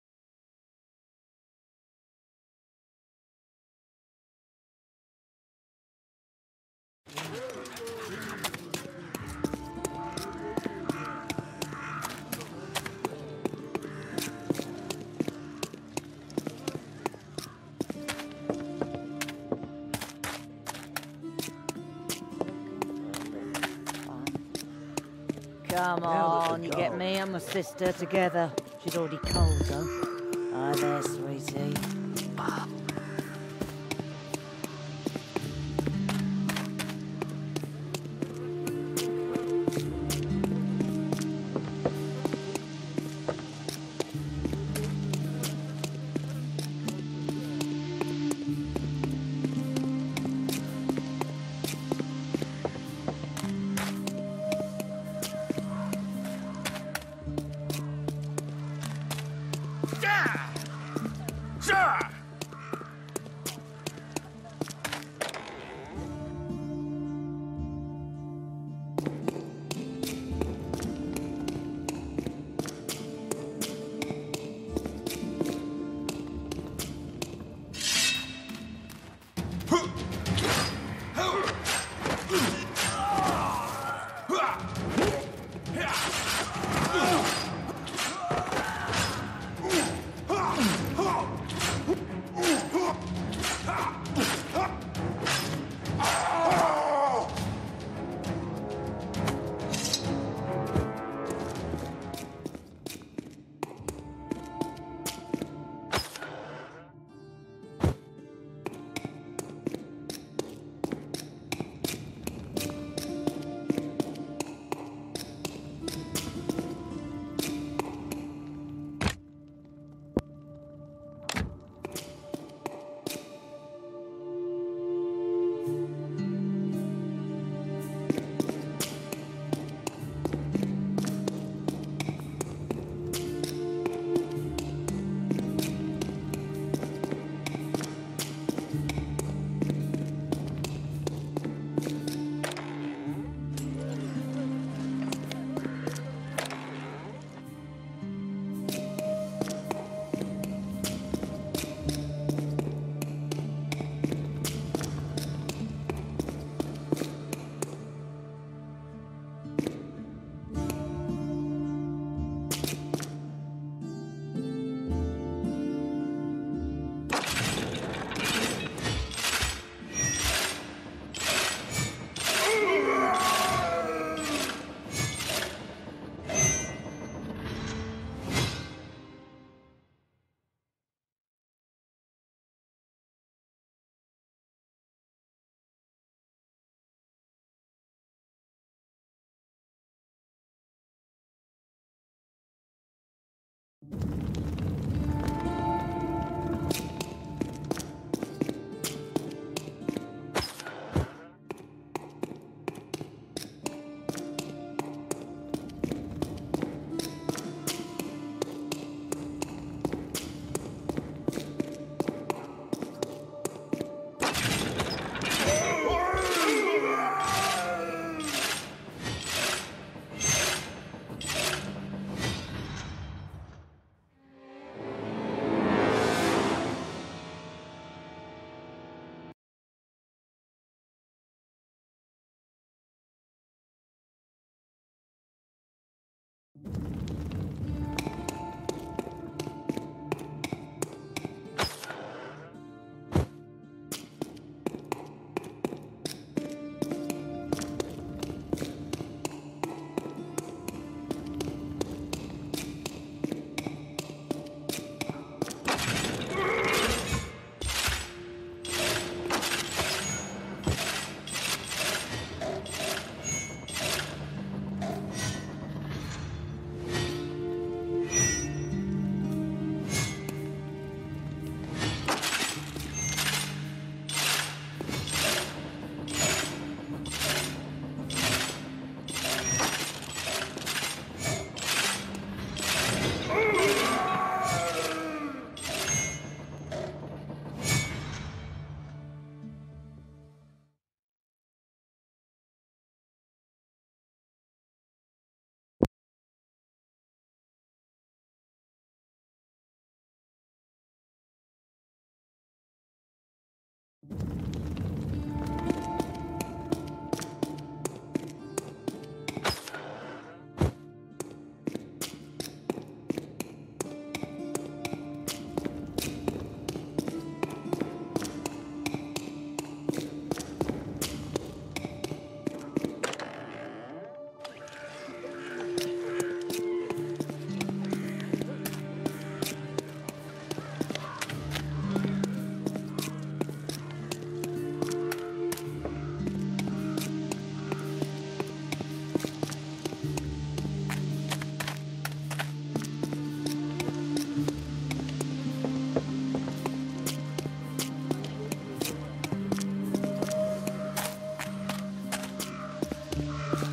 Come on, you get me and my sister together. She's already cold, though. Hi there, sweetie. Sir!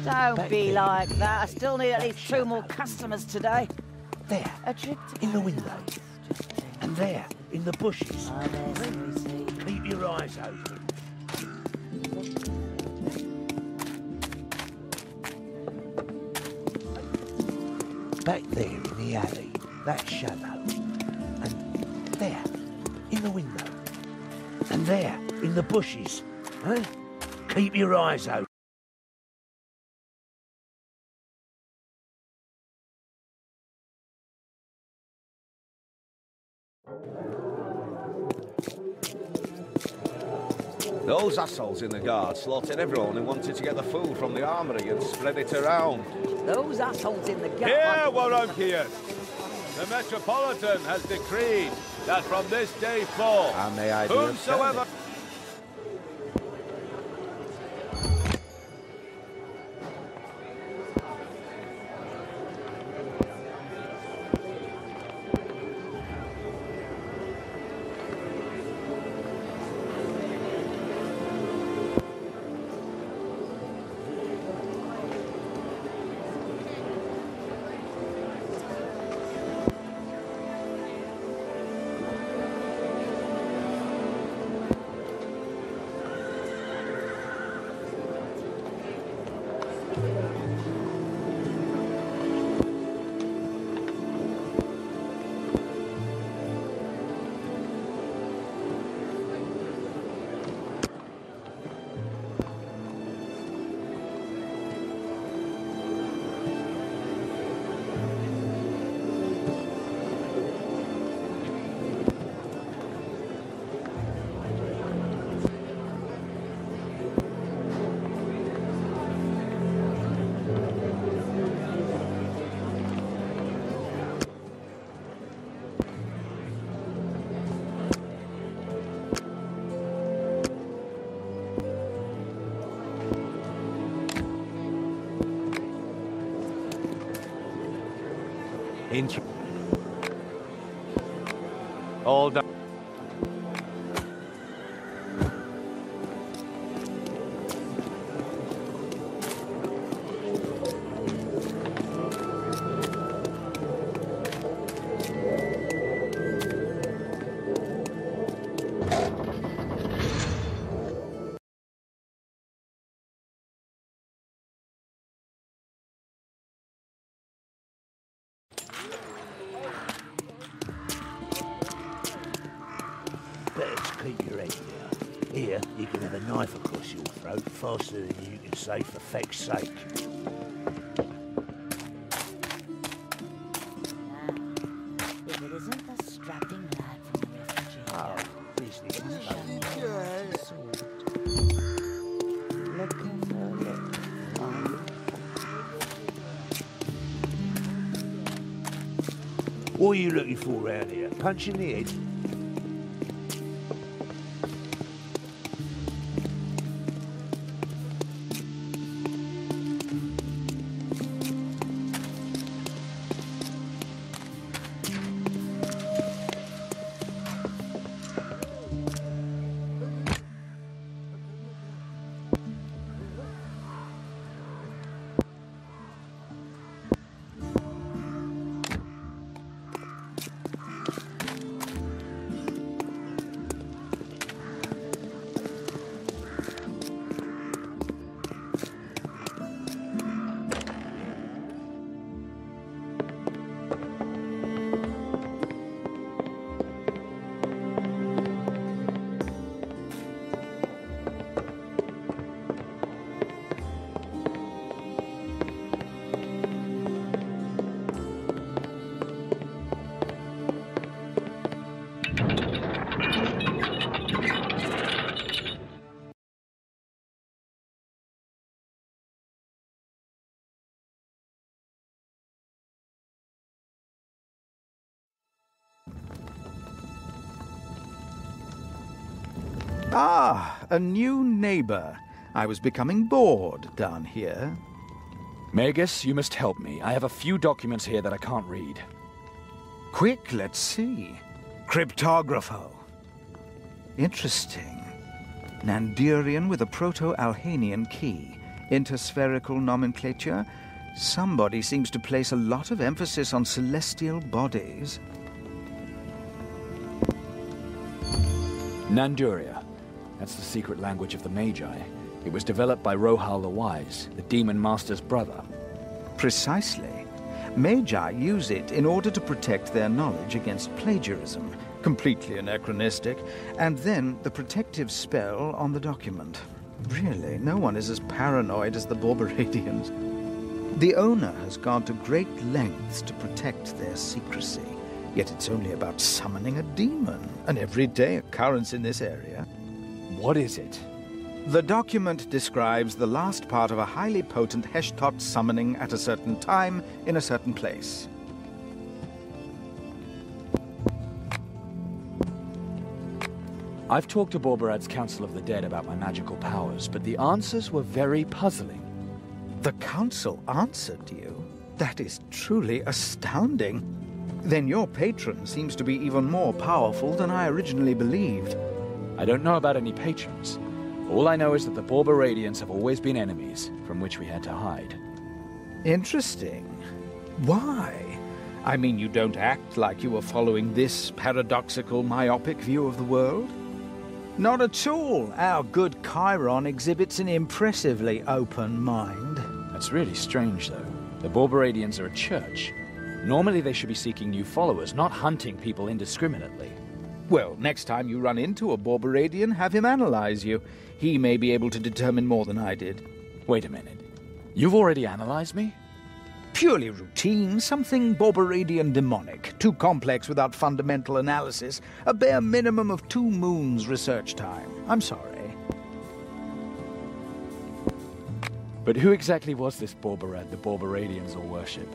Don't be like that. I still need at least 2 more customers today. There, A trip to in the window. And there, in the bushes. Oh, there's the receipt. Keep your eyes open. Back there in the alley, that shadow. And there, in the window. And there, in the bushes. Huh? Keep your eyes open. Those assholes in the guard slaughtered everyone who wanted to get the food from the armory and spread it around. Those assholes in the guard. Here, Warunkians! The Metropolitan has decreed that from this day forth, And the idea of whomsoever... All done. Better to keep your head down. Here, you can have a knife across your throat faster than you can say for feck's sake. If it isn't the strapping lad from the refugee camp. Business is done. Looking for a little fun. What are you looking for round here? Punch in the head? Ah, a new neighbor. I was becoming bored down here. Magus, you must help me. I have a few documents here that I can't read. Quick, let's see. Cryptographo. Interesting. Nandirian with a Proto-Alhanian key. Interspherical nomenclature. Somebody seems to place a lot of emphasis on celestial bodies. Nanduria. That's the secret language of the Magi. It was developed by Rohal the Wise, the Demon Master's brother. Precisely. Magi use it in order to protect their knowledge against plagiarism, completely anachronistic, and then the protective spell on the document. Really, no one is as paranoid as the Borberadians. The owner has gone to great lengths to protect their secrecy, yet it's only about summoning a demon, an everyday occurrence in this area. What is it? The document describes the last part of a highly potent Heshtot summoning at a certain time in a certain place. I've talked to Borberad's Council of the Dead about my magical powers, but the answers were very puzzling. The Council answered you? That is truly astounding. Then your patron seems to be even more powerful than I originally believed. I don't know about any patrons. All I know is that the Borberadians have always been enemies, from which we had to hide. Interesting. Why? I mean, you don't act like you were following this paradoxical, myopic view of the world. Not at all. Our good Cairon exhibits an impressively open mind. That's really strange, though. The Borberadians are a church. Normally they should be seeking new followers, not hunting people indiscriminately. Well, next time you run into a Borberadian, have him analyze you. He may be able to determine more than I did. Wait a minute. You've already analyzed me? Purely routine, something Borberadian demonic. Too complex without fundamental analysis. A bare minimum of 2 moons research time. I'm sorry. But who exactly was this Borberad the Borberadians all worship?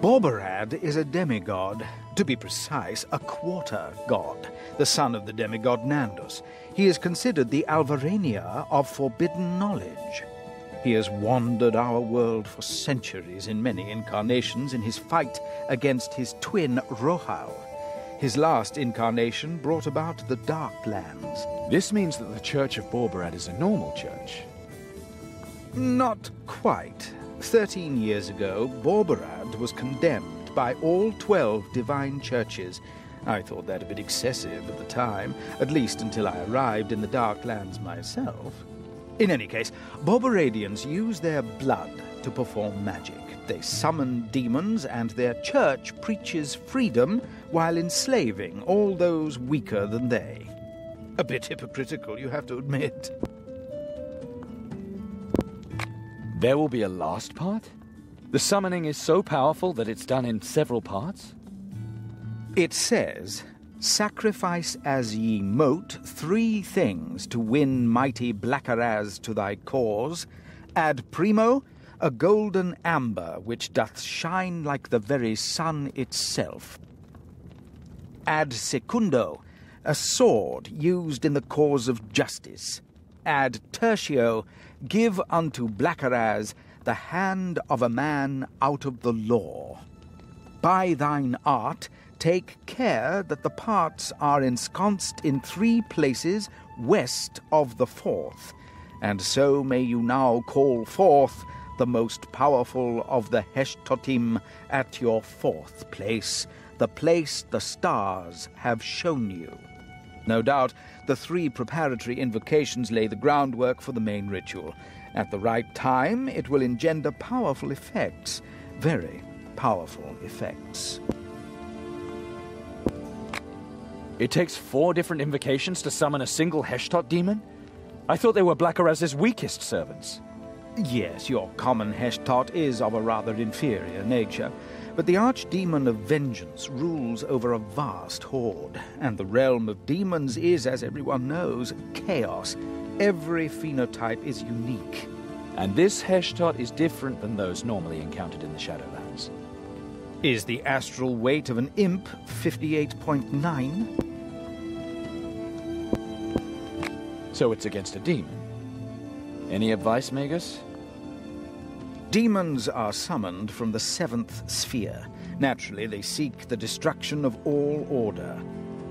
Borberad is a demigod. To be precise, a quarter god, the son of the demigod Nandus. He is considered the Alvarania of forbidden knowledge. He has wandered our world for centuries in many incarnations in his fight against his twin Rohal. His last incarnation brought about the Darklands. This means that the Church of Borberad is a normal church. Not quite. 13 years ago, Borberad was condemned by all 12 divine churches. I thought that a bit excessive at the time, at least until I arrived in the Darklands myself. In any case, Borberadians use their blood to perform magic. They summon demons, and their church preaches freedom while enslaving all those weaker than they. A bit hypocritical, you have to admit. There will be a last part? The summoning is so powerful that it's done in several parts? It says, "Sacrifice as ye mote 3 things to win mighty Blackaraz to thy cause. Ad primo, a golden amber which doth shine like the very sun itself. Ad secundo, a sword used in the cause of justice. Ad tertio, give unto Blackaraz the hand of a man out of the law. By thine art, take care that the parts are ensconced in 3 places west of the 4th, and so may you now call forth the most powerful of the Heshtotim at your 4th place, the place the stars have shown you." No doubt, the 3 preparatory invocations lay the groundwork for the main ritual. At the right time, it will engender powerful effects. Very powerful effects. It takes 4 different invocations to summon a single Heshtot demon? I thought they were Blackaraz's weakest servants. Yes, your common Heshtot is of a rather inferior nature, but the Archdemon of Vengeance rules over a vast horde, and the realm of demons is, as everyone knows, chaos. Every phenotype is unique. And this Heshtot is different than those normally encountered in the Shadowlands. Is the astral weight of an imp 58.9? So it's against a demon. Any advice, Magus? Demons are summoned from the 7th sphere. Naturally, they seek the destruction of all order.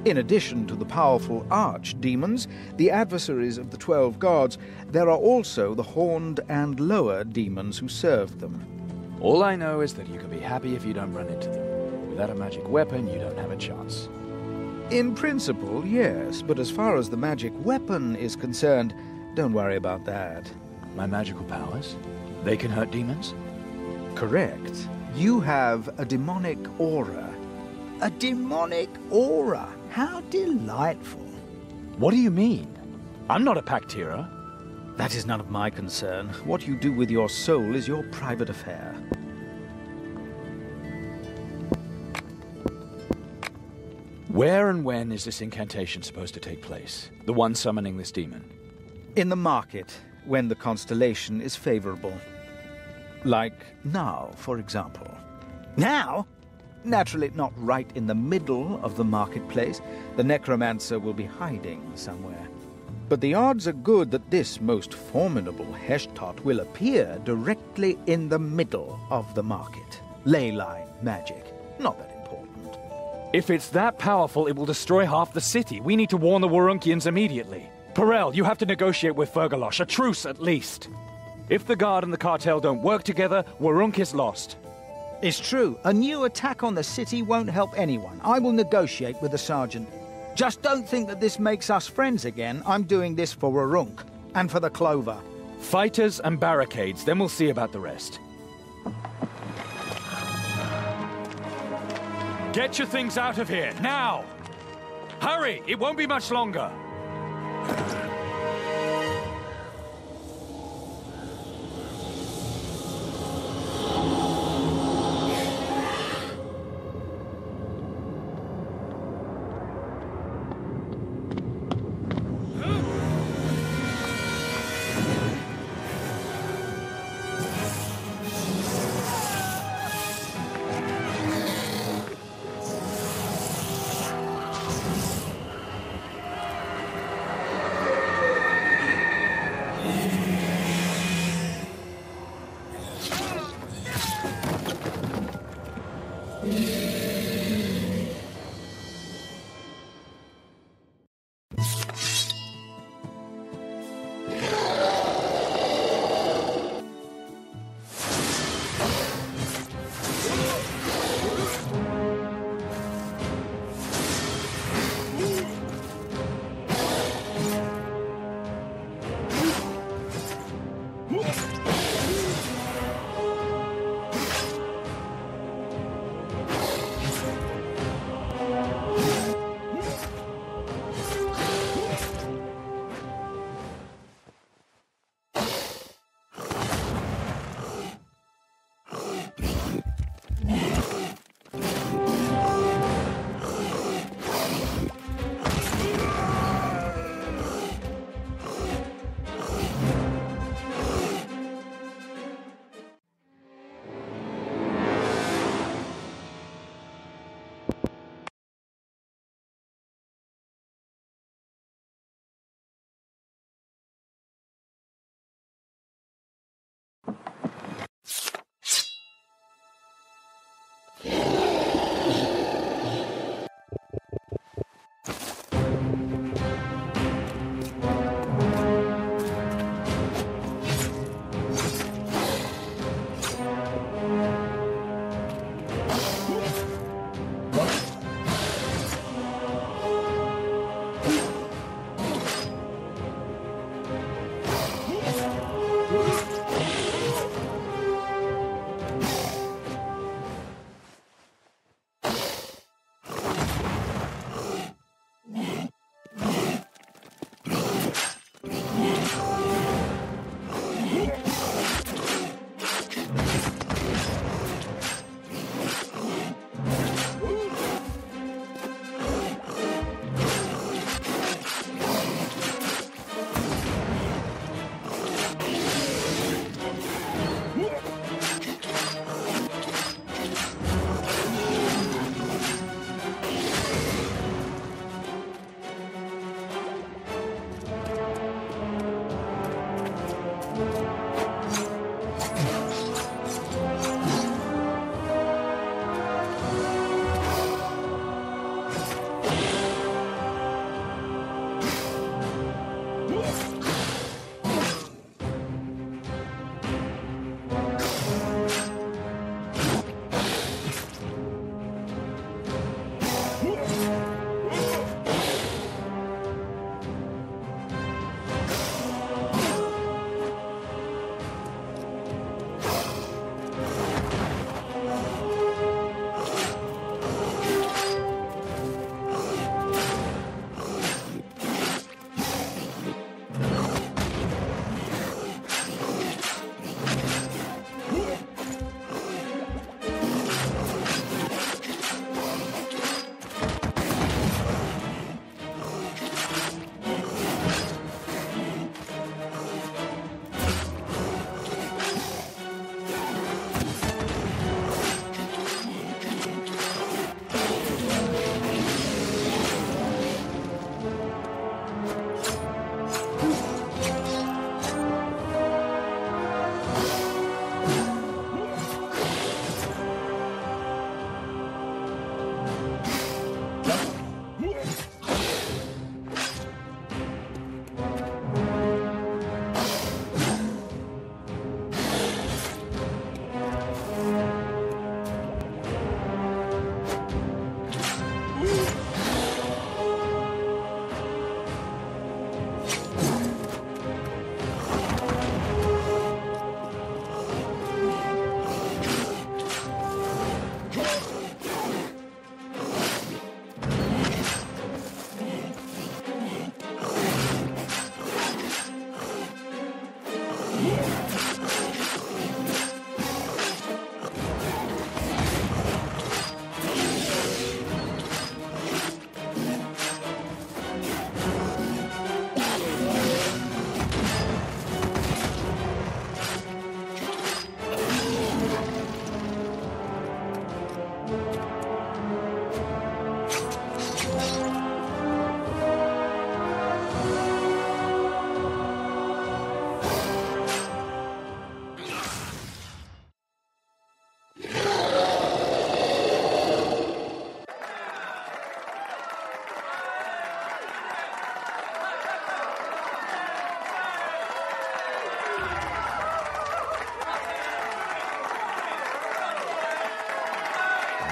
In addition to the powerful archdemons, the adversaries of the 12 gods, there are also the horned and lower demons who serve them. All I know is that you can be happy if you don't run into them. Without a magic weapon, you don't have a chance. In principle, yes, but as far as the magic weapon is concerned, don't worry about that. My magical powers? They can hurt demons? Correct. You have a demonic aura. A demonic aura? How delightful. What do you mean? I'm not a Pactira. That is none of my concern. What you do with your soul is your private affair. Where and when is this incantation supposed to take place? The one summoning this demon? In the market, when the constellation is favorable. Like now, for example. Now? Naturally, not right in the middle of the marketplace. The necromancer will be hiding somewhere. But the odds are good that this most formidable Heshtot will appear directly in the middle of the market. Ley line magic. Not that important. If it's that powerful, it will destroy half the city. We need to warn the Warunkians immediately. Perel, you have to negotiate with Fergalosh, a truce at least. If the Guard and the cartel don't work together, Warunk is lost. It's true. A new attack on the city won't help anyone. I will negotiate with the sergeant. Just don't think that this makes us friends again. I'm doing this for Warunk and for the Clover. Fighters and barricades, then we'll see about the rest. Get your things out of here, now! Hurry! It won't be much longer!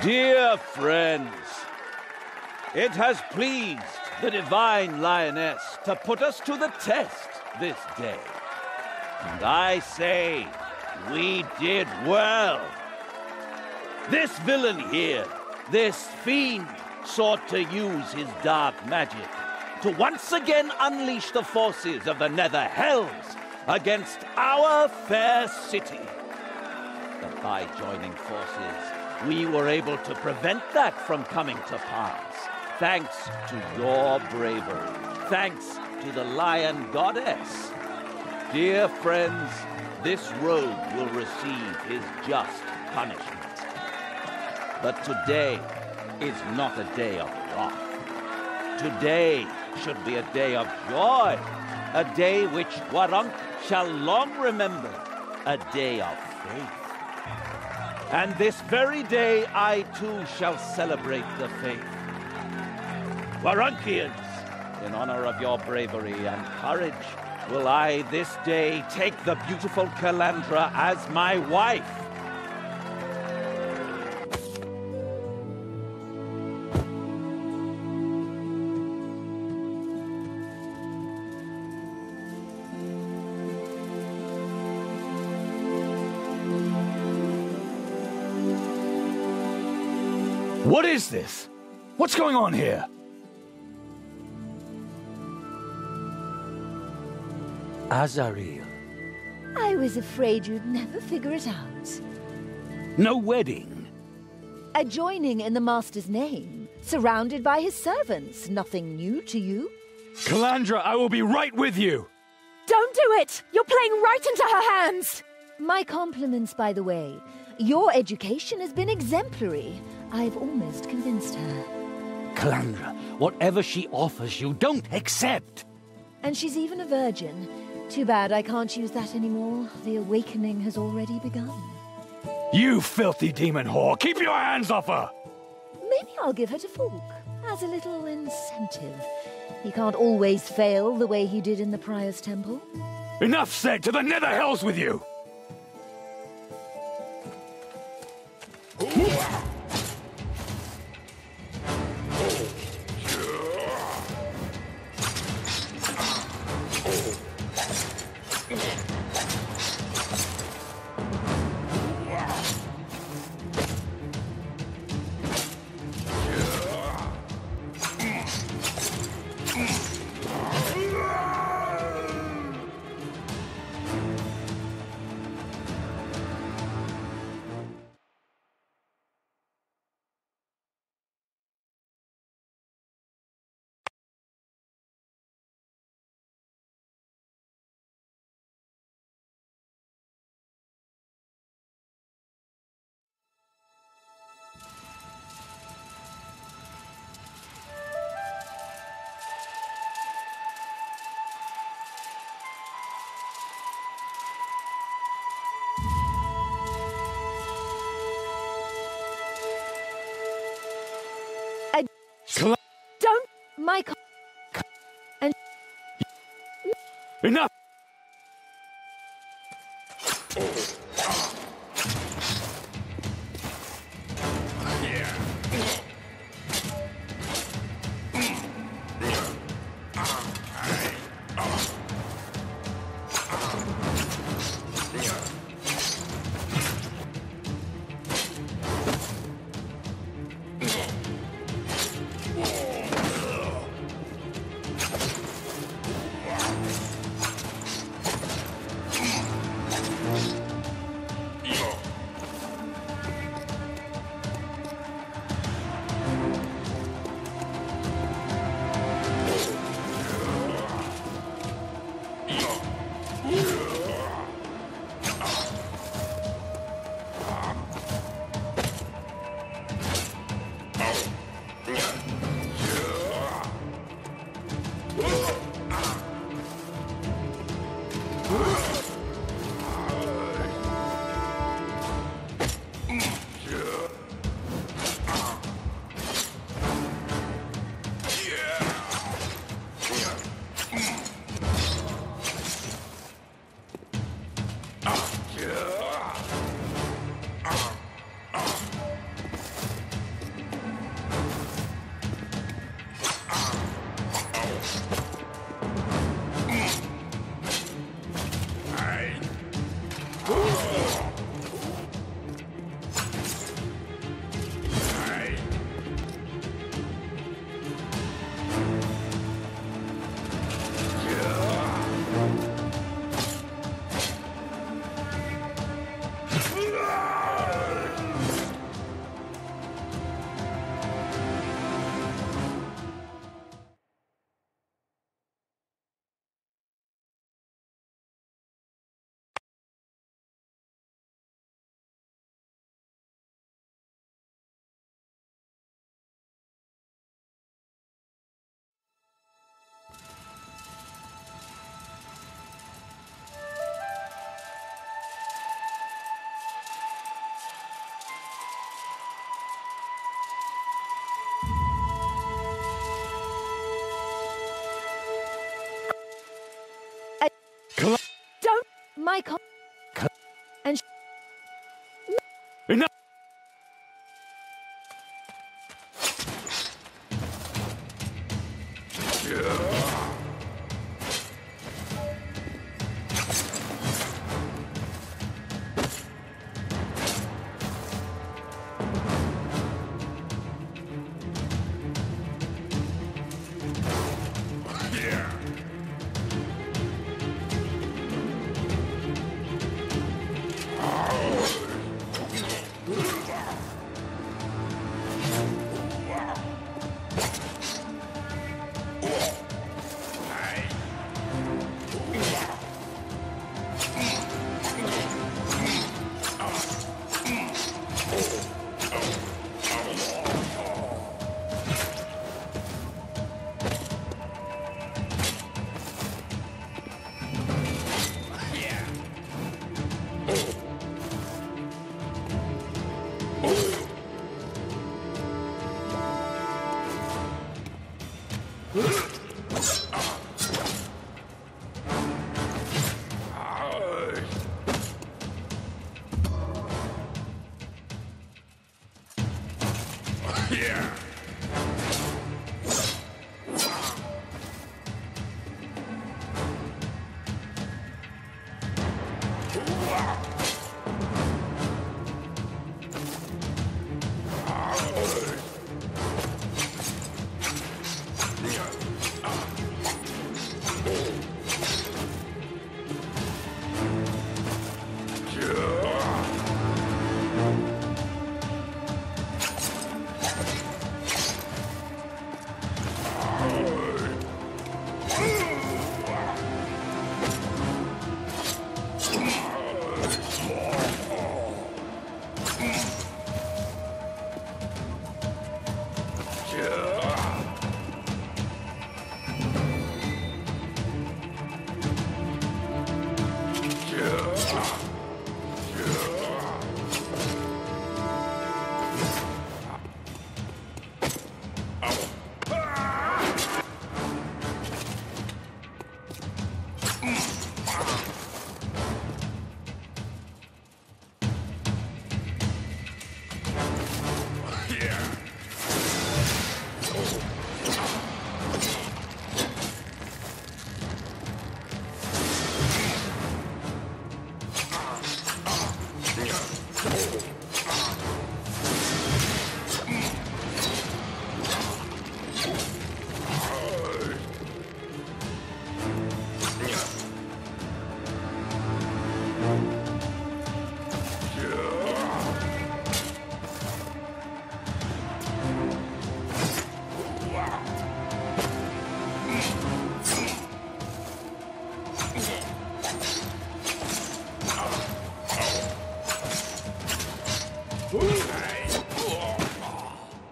Dear friends, it has pleased the divine lioness to put us to the test this day. And I say, we did well. This villain here, this fiend, sought to use his dark magic to once again unleash the forces of the Nether Hells against our fair city. But by joining forces, we were able to prevent that from coming to pass, thanks to your bravery, thanks to the Lion Goddess. Dear friends, this rogue will receive his just punishment. But today is not a day of wrath. Today should be a day of joy, a day which Warunk shall long remember, a day of faith. And this very day I too shall celebrate the faith. Warunkians, in honor of your bravery and courage, will I this day take the beautiful Calandra as my wife. What is this? What's going on here? Azaril. I was afraid you'd never figure it out. No wedding. A joining in the Master's name, surrounded by his servants. Nothing new to you. Calandra, I will be right with you! Don't do it! You're playing right into her hands! My compliments, by the way. Your education has been exemplary. I've almost convinced her. Calandra, whatever she offers you, don't accept! And she's even a virgin. Too bad I can't use that anymore. The awakening has already begun. You filthy demon whore! Keep your hands off her! Maybe I'll give her to Falk, as a little incentive. He can't always fail the way he did in the Prior's Temple. Enough said! To the Nether Hells with you! Don't! Michael. And... Enough!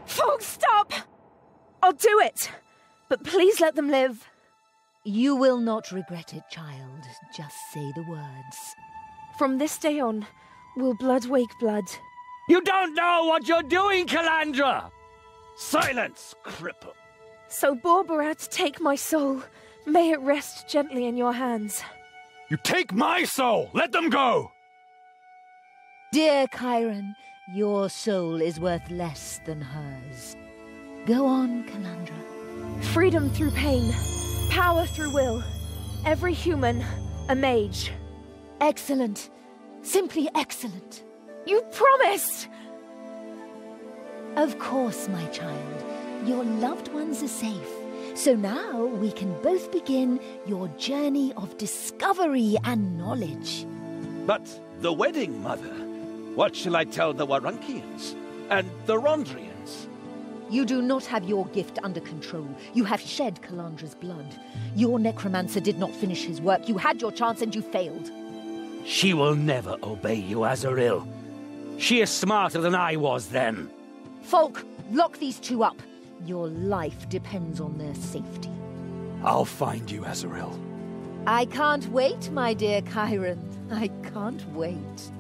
Falk, stop! I'll do it! But please let them live. You will not regret it, child. Just say the words. From this day on, will blood wake blood. You don't know what you're doing, Calandra! Silence, cripple! So, Borbarat, take my soul. May it rest gently in your hands. You take my soul! Let them go! Dear Cairon, your soul is worth less than hers. Go on, Calandra. Freedom through pain. Power through will. Every human, a mage. Excellent. Simply excellent. You promised! Of course, my child. Your loved ones are safe. So now we can both begin your journey of discovery and knowledge. But the wedding, Mother? What shall I tell the Warunkians? And the Rondrians? You do not have your gift under control. You have shed Calandra's blood. Your necromancer did not finish his work. You had your chance and you failed. She will never obey you, Azaril. She is smarter than I was then. Falk, lock these two up. Your life depends on their safety. I'll find you, Azaril. I can't wait, my dear Cairon. I can't wait.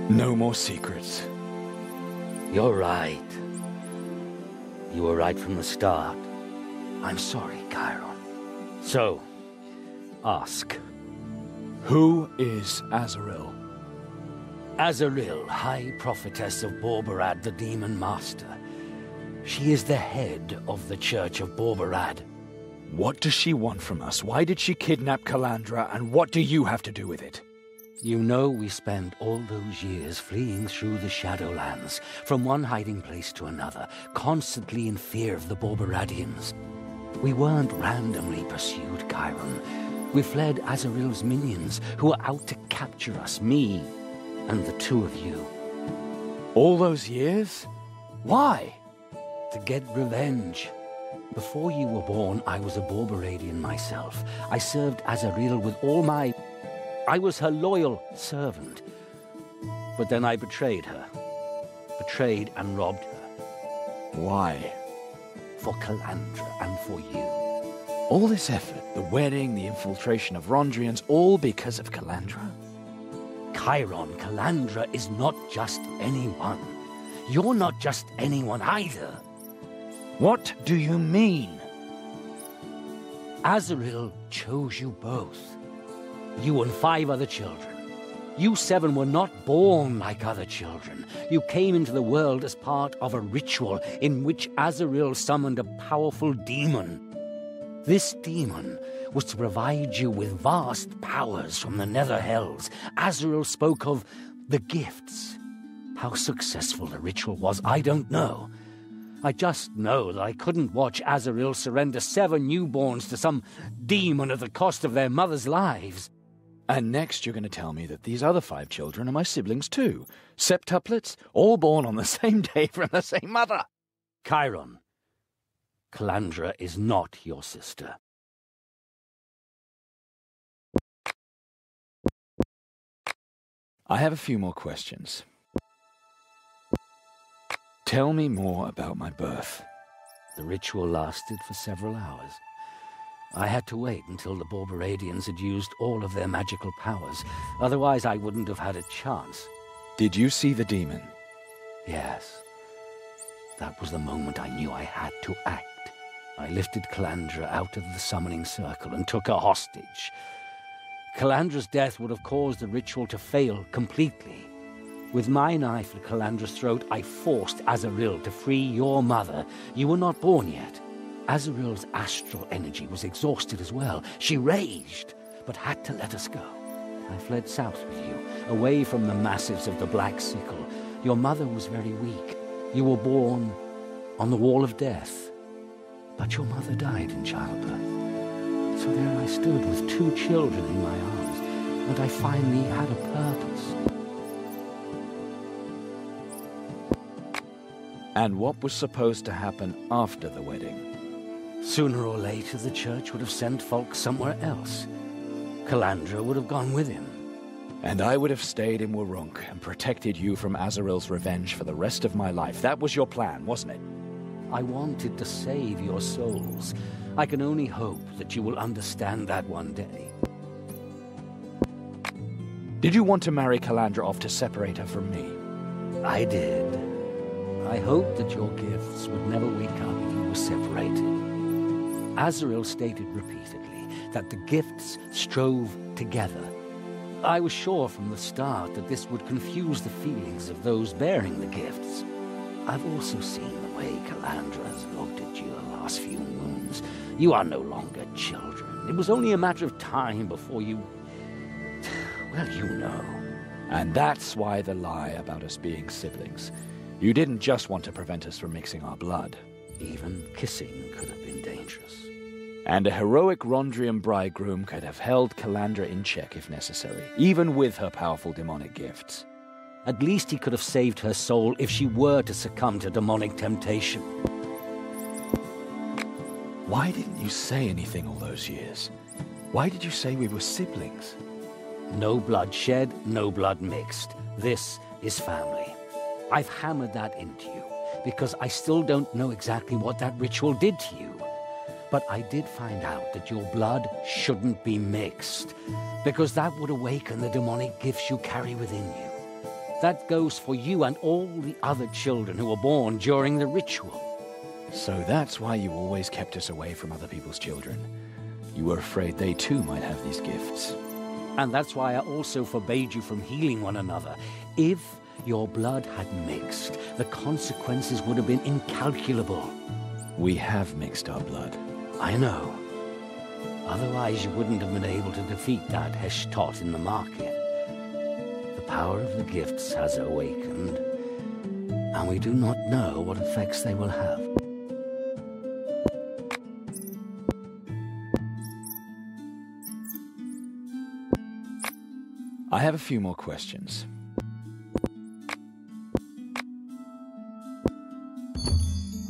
No more secrets. You're right. You were right from the start. I'm sorry, Cairon. So, ask. Who is Azaril? Azaril, High Prophetess of Borbarad, the Demon Master. She is the head of the Church of Borbarad. What does she want from us? Why did she kidnap Calandra, and what do you have to do with it? You know we spent all those years fleeing through the Shadowlands, from one hiding place to another, constantly in fear of the Borbaradians. We weren't randomly pursued, Cairon. We fled Azaril's minions, who were out to capture us, me and the two of you. All those years? Why? To get revenge. Before you were born, I was a Borbaradian myself. I served Azaril with all my... I was her loyal servant. But then I betrayed her. Betrayed and robbed her. Why? For Calandra and for you. All this effort, the wedding, the infiltration of Rondrians, all because of Calandra? Cairon, Calandra is not just anyone. You're not just anyone either. What do you mean? Azaril chose you both. You and 5 other children. You 7 were not born like other children. You came into the world as part of a ritual in which Azaril summoned a powerful demon. This demon was to provide you with vast powers from the nether hells. Azaril spoke of the gifts. How successful the ritual was, I don't know. I just know that I couldn't watch Azaril surrender 7 newborns to some demon at the cost of their mothers' lives. And next you're going to tell me that these other 5 children are my siblings too. Septuplets, all born on the same day from the same mother. Cairon, Calandra is not your sister. I have a few more questions. Tell me more about my birth. The ritual lasted for several hours. I had to wait until the Borberadians had used all of their magical powers. Otherwise, I wouldn't have had a chance. Did you see the demon? Yes. That was the moment I knew I had to act. I lifted Calandra out of the summoning circle and took her hostage. Calandra's death would have caused the ritual to fail completely. With my knife at Calandra's throat, I forced Azaril to free your mother. You were not born yet. Azaril's astral energy was exhausted as well. She raged, but had to let us go. I fled south with you, away from the massives of the Black Sickle. Your mother was very weak. You were born on the wall of death. But your mother died in childbirth. So there I stood with 2 children in my arms, and I finally had a purpose. And what was supposed to happen after the wedding? Sooner or later, the church would have sent Falk somewhere else. Calandra would have gone with him. And I would have stayed in Wurrunk and protected you from Azaril's revenge for the rest of my life. That was your plan, wasn't it? I wanted to save your souls. I can only hope that you will understand that one day. Did you want to marry Calandra off to separate her from me? I did. I hoped that your gifts would never wake up if you were separated. Azaril stated repeatedly that the gifts strove together. I was sure from the start that this would confuse the feelings of those bearing the gifts. I've also seen the way Calandra has looked at you the last few moons. You are no longer children. It was only a matter of time before you... Well, you know. And that's why the lie about us being siblings. You didn't just want to prevent us from mixing our blood. Even kissing could have been dangerous. And a heroic Rondrian bridegroom could have held Calandra in check if necessary, even with her powerful demonic gifts. At least he could have saved her soul if she were to succumb to demonic temptation. Why didn't you say anything all those years? Why did you say we were siblings? No blood shed, no blood mixed. This is family. I've hammered that into you, because I still don't know exactly what that ritual did to you. But I did find out that your blood shouldn't be mixed, because that would awaken the demonic gifts you carry within you. That goes for you and all the other children who were born during the ritual. So that's why you always kept us away from other people's children. You were afraid they too might have these gifts. And that's why I also forbade you from healing one another. If your blood had mixed, the consequences would have been incalculable. We have mixed our blood. I know. Otherwise you wouldn't have been able to defeat that Heshtot in the market. The power of the gifts has awakened, and we do not know what effects they will have. I have a few more questions.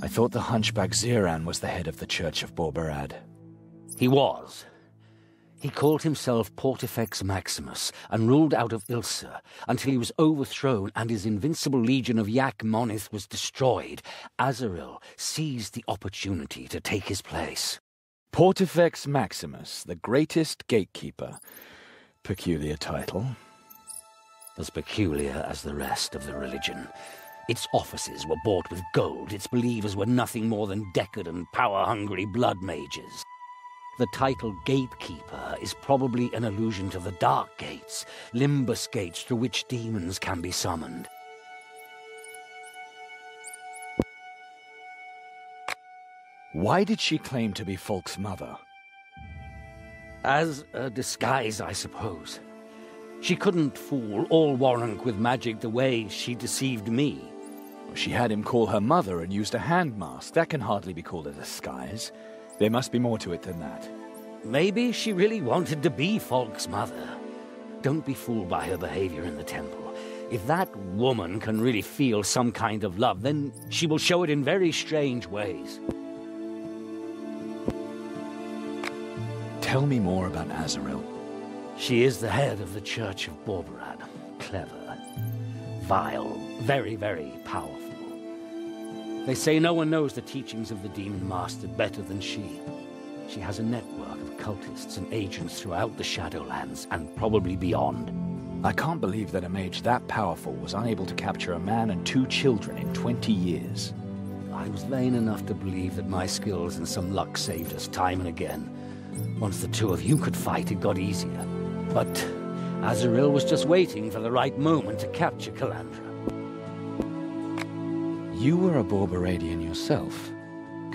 I thought the hunchback Ziran was the head of the Church of Borberad. He was. He called himself Portifex Maximus and ruled out of Ilsa until he was overthrown and his invincible legion of Yak Monith was destroyed. Azaril seized the opportunity to take his place. Portifex Maximus, the greatest gatekeeper. Peculiar title. As peculiar as the rest of the religion. Its offices were bought with gold. Its believers were nothing more than decadent, power-hungry blood mages. The title Gatekeeper is probably an allusion to the Dark Gates, Limbus Gates through which demons can be summoned. Why did she claim to be Falk's mother? As a disguise, I suppose. She couldn't fool all Warrank with magic the way she deceived me. She had him call her mother and used a hand mask. That can hardly be called a disguise. There must be more to it than that. Maybe she really wanted to be Falk's mother. Don't be fooled by her behavior in the temple. If that woman can really feel some kind of love, then she will show it in very strange ways. Tell me more about Azaril. She is the head of the Church of Borberad. Clever, vile, very, very powerful. They say no one knows the teachings of the Demon Master better than she. She has a network of cultists and agents throughout the Shadowlands and probably beyond. I can't believe that a mage that powerful was unable to capture a man and 2 children in 20 years. I was vain enough to believe that my skills and some luck saved us time and again. Once the 2 of you could fight, it got easier. But Azaril was just waiting for the right moment to capture Calandra. You were a Borberadian yourself.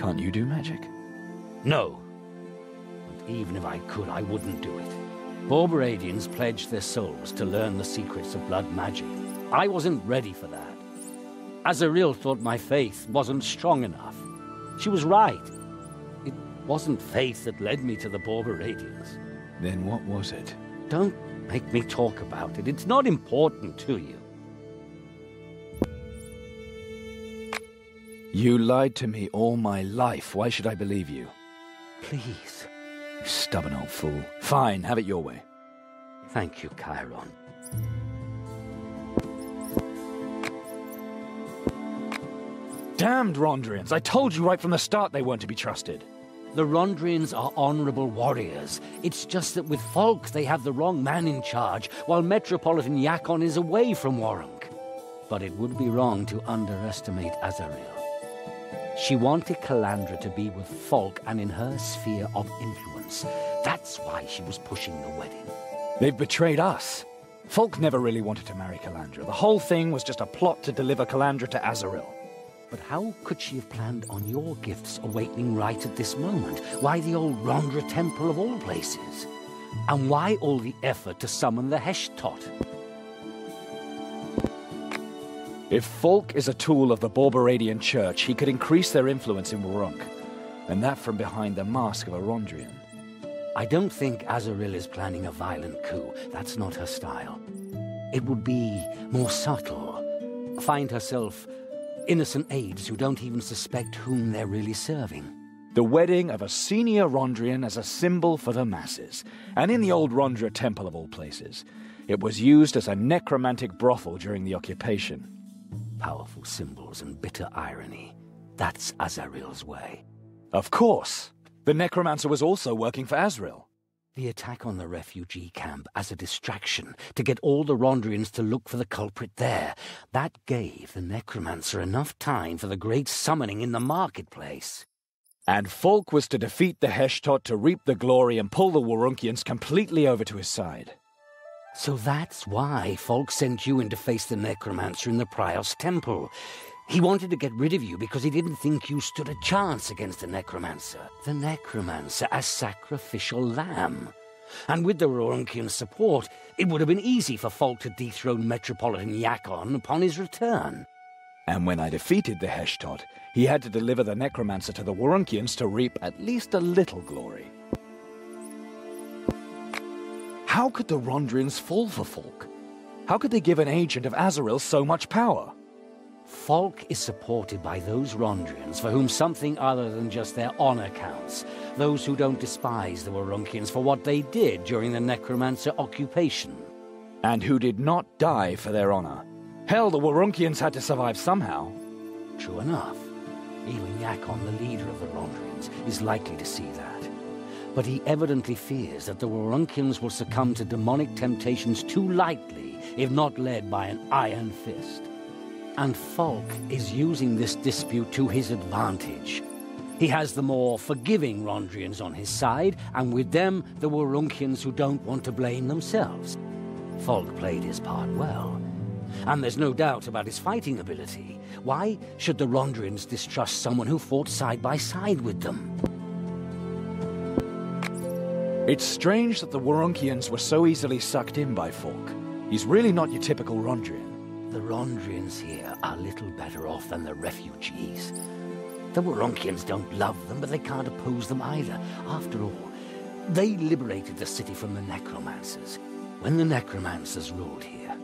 Can't you do magic? No. But even if I could, I wouldn't do it. Borberadians pledged their souls to learn the secrets of blood magic. I wasn't ready for that. Azaril thought my faith wasn't strong enough. She was right. It wasn't faith that led me to the Borberadians. Then what was it? Don't make me talk about it. It's not important to you. You lied to me all my life. Why should I believe you? Please. You stubborn old fool. Fine, have it your way. Thank you, Cairon. Damned Rondrians! I told you right from the start they weren't to be trusted. The Rondrians are honorable warriors. It's just that with Falk they have the wrong man in charge, while Metropolitan Yakon is away from Warrank. But it would be wrong to underestimate Azaril. She wanted Calandra to be with Falk and in her sphere of influence. That's why she was pushing the wedding. They've betrayed us. Falk never really wanted to marry Calandra. The whole thing was just a plot to deliver Calandra to Azaril. But how could she have planned on your gifts awakening right at this moment? Why the old Rondra temple of all places? And why all the effort to summon the Heshtot? If Falk is a tool of the Borberadian Church, he could increase their influence in Warrank. And that from behind the mask of a Rondrian. I don't think Azaril is planning a violent coup. That's not her style. It would be more subtle. Find herself innocent aides who don't even suspect whom they're really serving. The wedding of a senior Rondrian as a symbol for the masses. And in the old Rondra temple of all places. It was used as a necromantic brothel during the occupation. Powerful symbols and bitter irony. That's Azaril's way. Of course. The necromancer was also working for Azaril. The attack on the refugee camp as a distraction to get all the Rondrians to look for the culprit there. That gave the necromancer enough time for the great summoning in the marketplace. And Falk was to defeat the Heshtot to reap the glory and pull the Warunkians completely over to his side. So that's why Falk sent you in to face the necromancer in the Prios temple. He wanted to get rid of you because he didn't think you stood a chance against the necromancer. The necromancer as sacrificial lamb. And with the Warunkian support, it would have been easy for Falk to dethrone Metropolitan Yakon upon his return. And when I defeated the Heshtot, he had to deliver the necromancer to the Warunkians to reap at least a little glory. How could the Rondrians fall for Falk? How could they give an agent of Azaril so much power? Falk is supported by those Rondrians for whom something other than just their honor counts. Those who don't despise the Warunkians for what they did during the necromancer occupation. And who did not die for their honor. Hell, the Warunkians had to survive somehow. True enough. Even Yakon, the leader of the Rondrians, is likely to see that. But he evidently fears that the Warunkians will succumb to demonic temptations too lightly, if not led by an iron fist. And Falk is using this dispute to his advantage. He has the more forgiving Rondrians on his side, and with them, the Warunkians who don't want to blame themselves. Falk played his part well. And there's no doubt about his fighting ability. Why should the Rondrians distrust someone who fought side by side with them? It's strange that the Warunkians were so easily sucked in by Falk. He's really not your typical Rondrian. The Rondrians here are little better off than the refugees. The Warunkians don't love them, but they can't oppose them either. After all, they liberated the city from the necromancers. When the necromancers ruled here,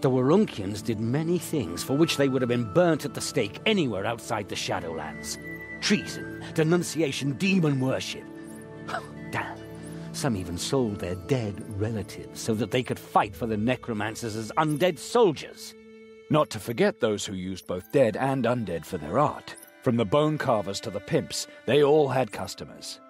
the Warunkians did many things for which they would have been burnt at the stake anywhere outside the Shadowlands. Treason, denunciation, demon worship. Damn. Some even sold their dead relatives so that they could fight for the necromancers as undead soldiers. Not to forget those who used both dead and undead for their art. From the bone carvers to the pimps, they all had customers.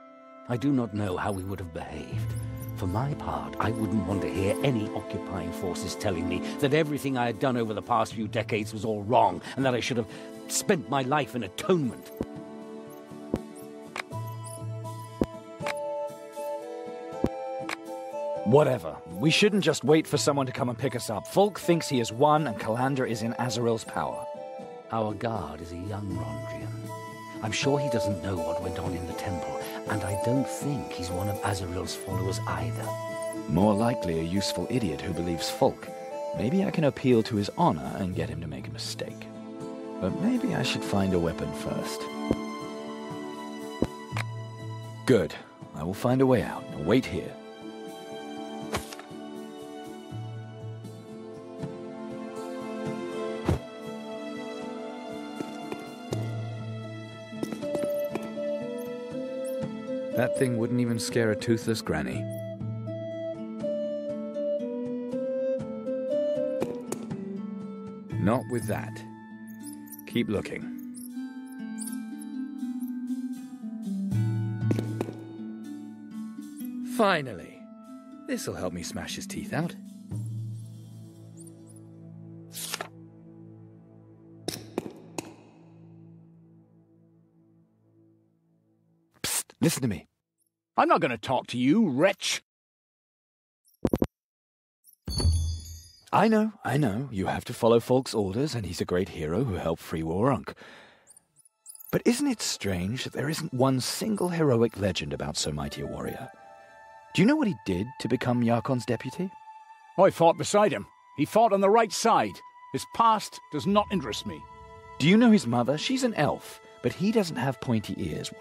I do not know how we would have behaved. For my part, I wouldn't want to hear any occupying forces telling me that everything I had done over the past few decades was all wrong, and that I should have spent my life in atonement. Whatever. We shouldn't just wait for someone to come and pick us up. Falk thinks he has won, and Calandra is in Azaril's power. Our guard is a young Rondrian. I'm sure he doesn't know what went on in the temple, and I don't think he's one of Azaril's followers either. More likely a useful idiot who believes Falk. Maybe I can appeal to his honor and get him to make a mistake. But maybe I should find a weapon first. Good. I will find a way out. Now wait here. That thing wouldn't even scare a toothless granny. Not with that. Keep looking. Finally. This'll help me smash his teeth out. Psst, listen to me. I'm not going to talk to you, wretch. I know. You have to follow Falk's orders, and he's a great hero who helped free Warunk. But isn't it strange that there isn't one single heroic legend about so mighty a warrior? Do you know what he did to become Yarkon's deputy? I fought beside him. He fought on the right side. His past does not interest me. Do you know his mother? She's an elf, but he doesn't have pointy ears.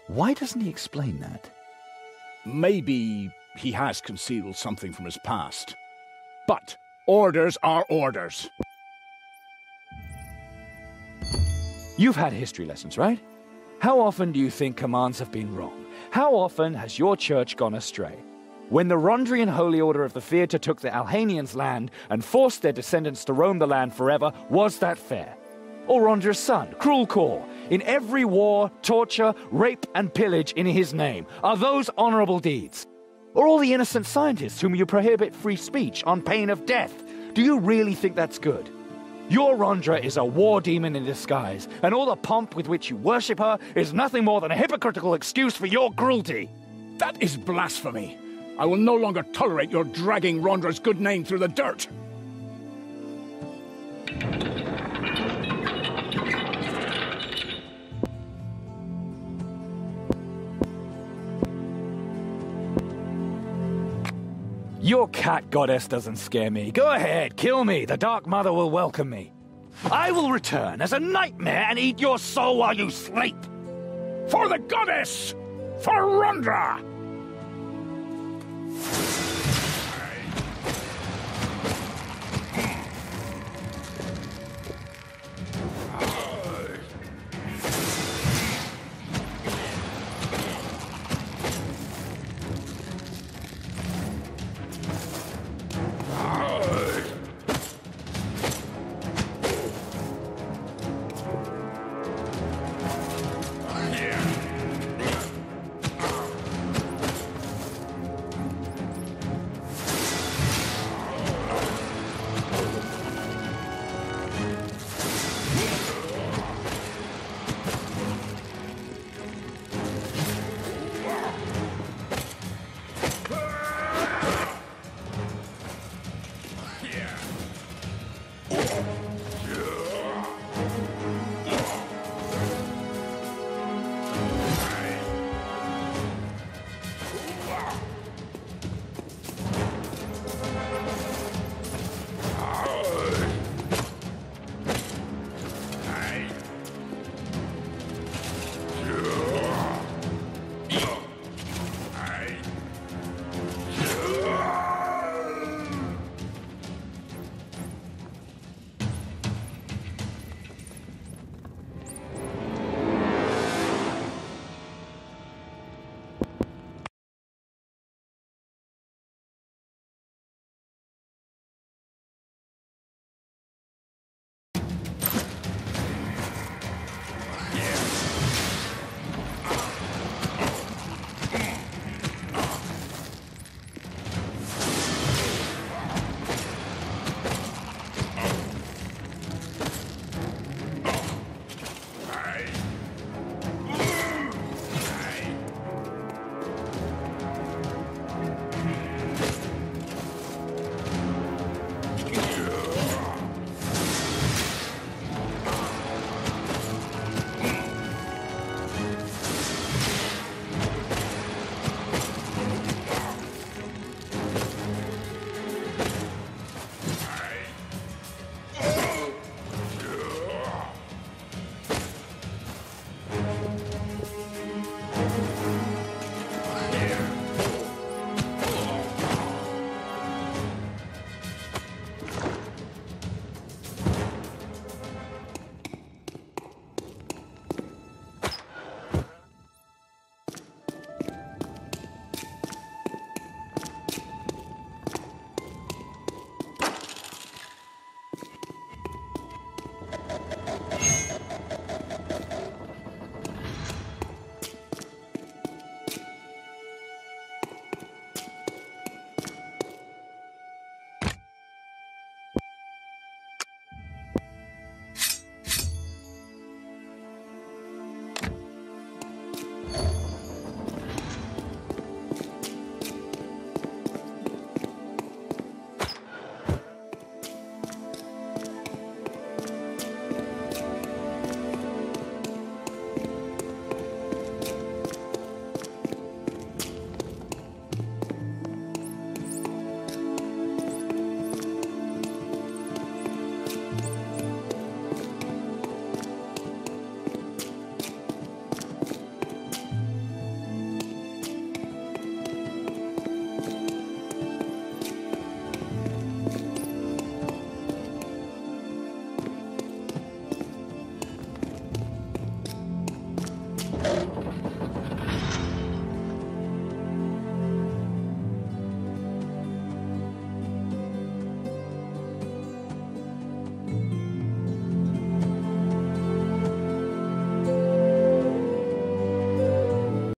Why doesn't he explain that? Maybe he has concealed something from his past. But orders are orders. You've had history lessons, right? How often do you think commands have been wrong? How often has your church gone astray? When the Rondrian Holy Order of the Theatre took the Alhanians' land and forced their descendants to roam the land forever, was that fair? Or Rondra's son, Cruel Core, in every war, torture, rape, and pillage in his name, are those honorable deeds? Or all the innocent scientists whom you prohibit free speech on pain of death? Do you really think that's good? Your Rondra is a war demon in disguise, and all the pomp with which you worship her is nothing more than a hypocritical excuse for your cruelty. That is blasphemy. I will no longer tolerate your dragging Rondra's good name through the dirt. Your cat goddess doesn't scare me. Go ahead, kill me. The Dark Mother will welcome me. I will return as a nightmare and eat your soul while you sleep. For the goddess! For Rondra! Yes.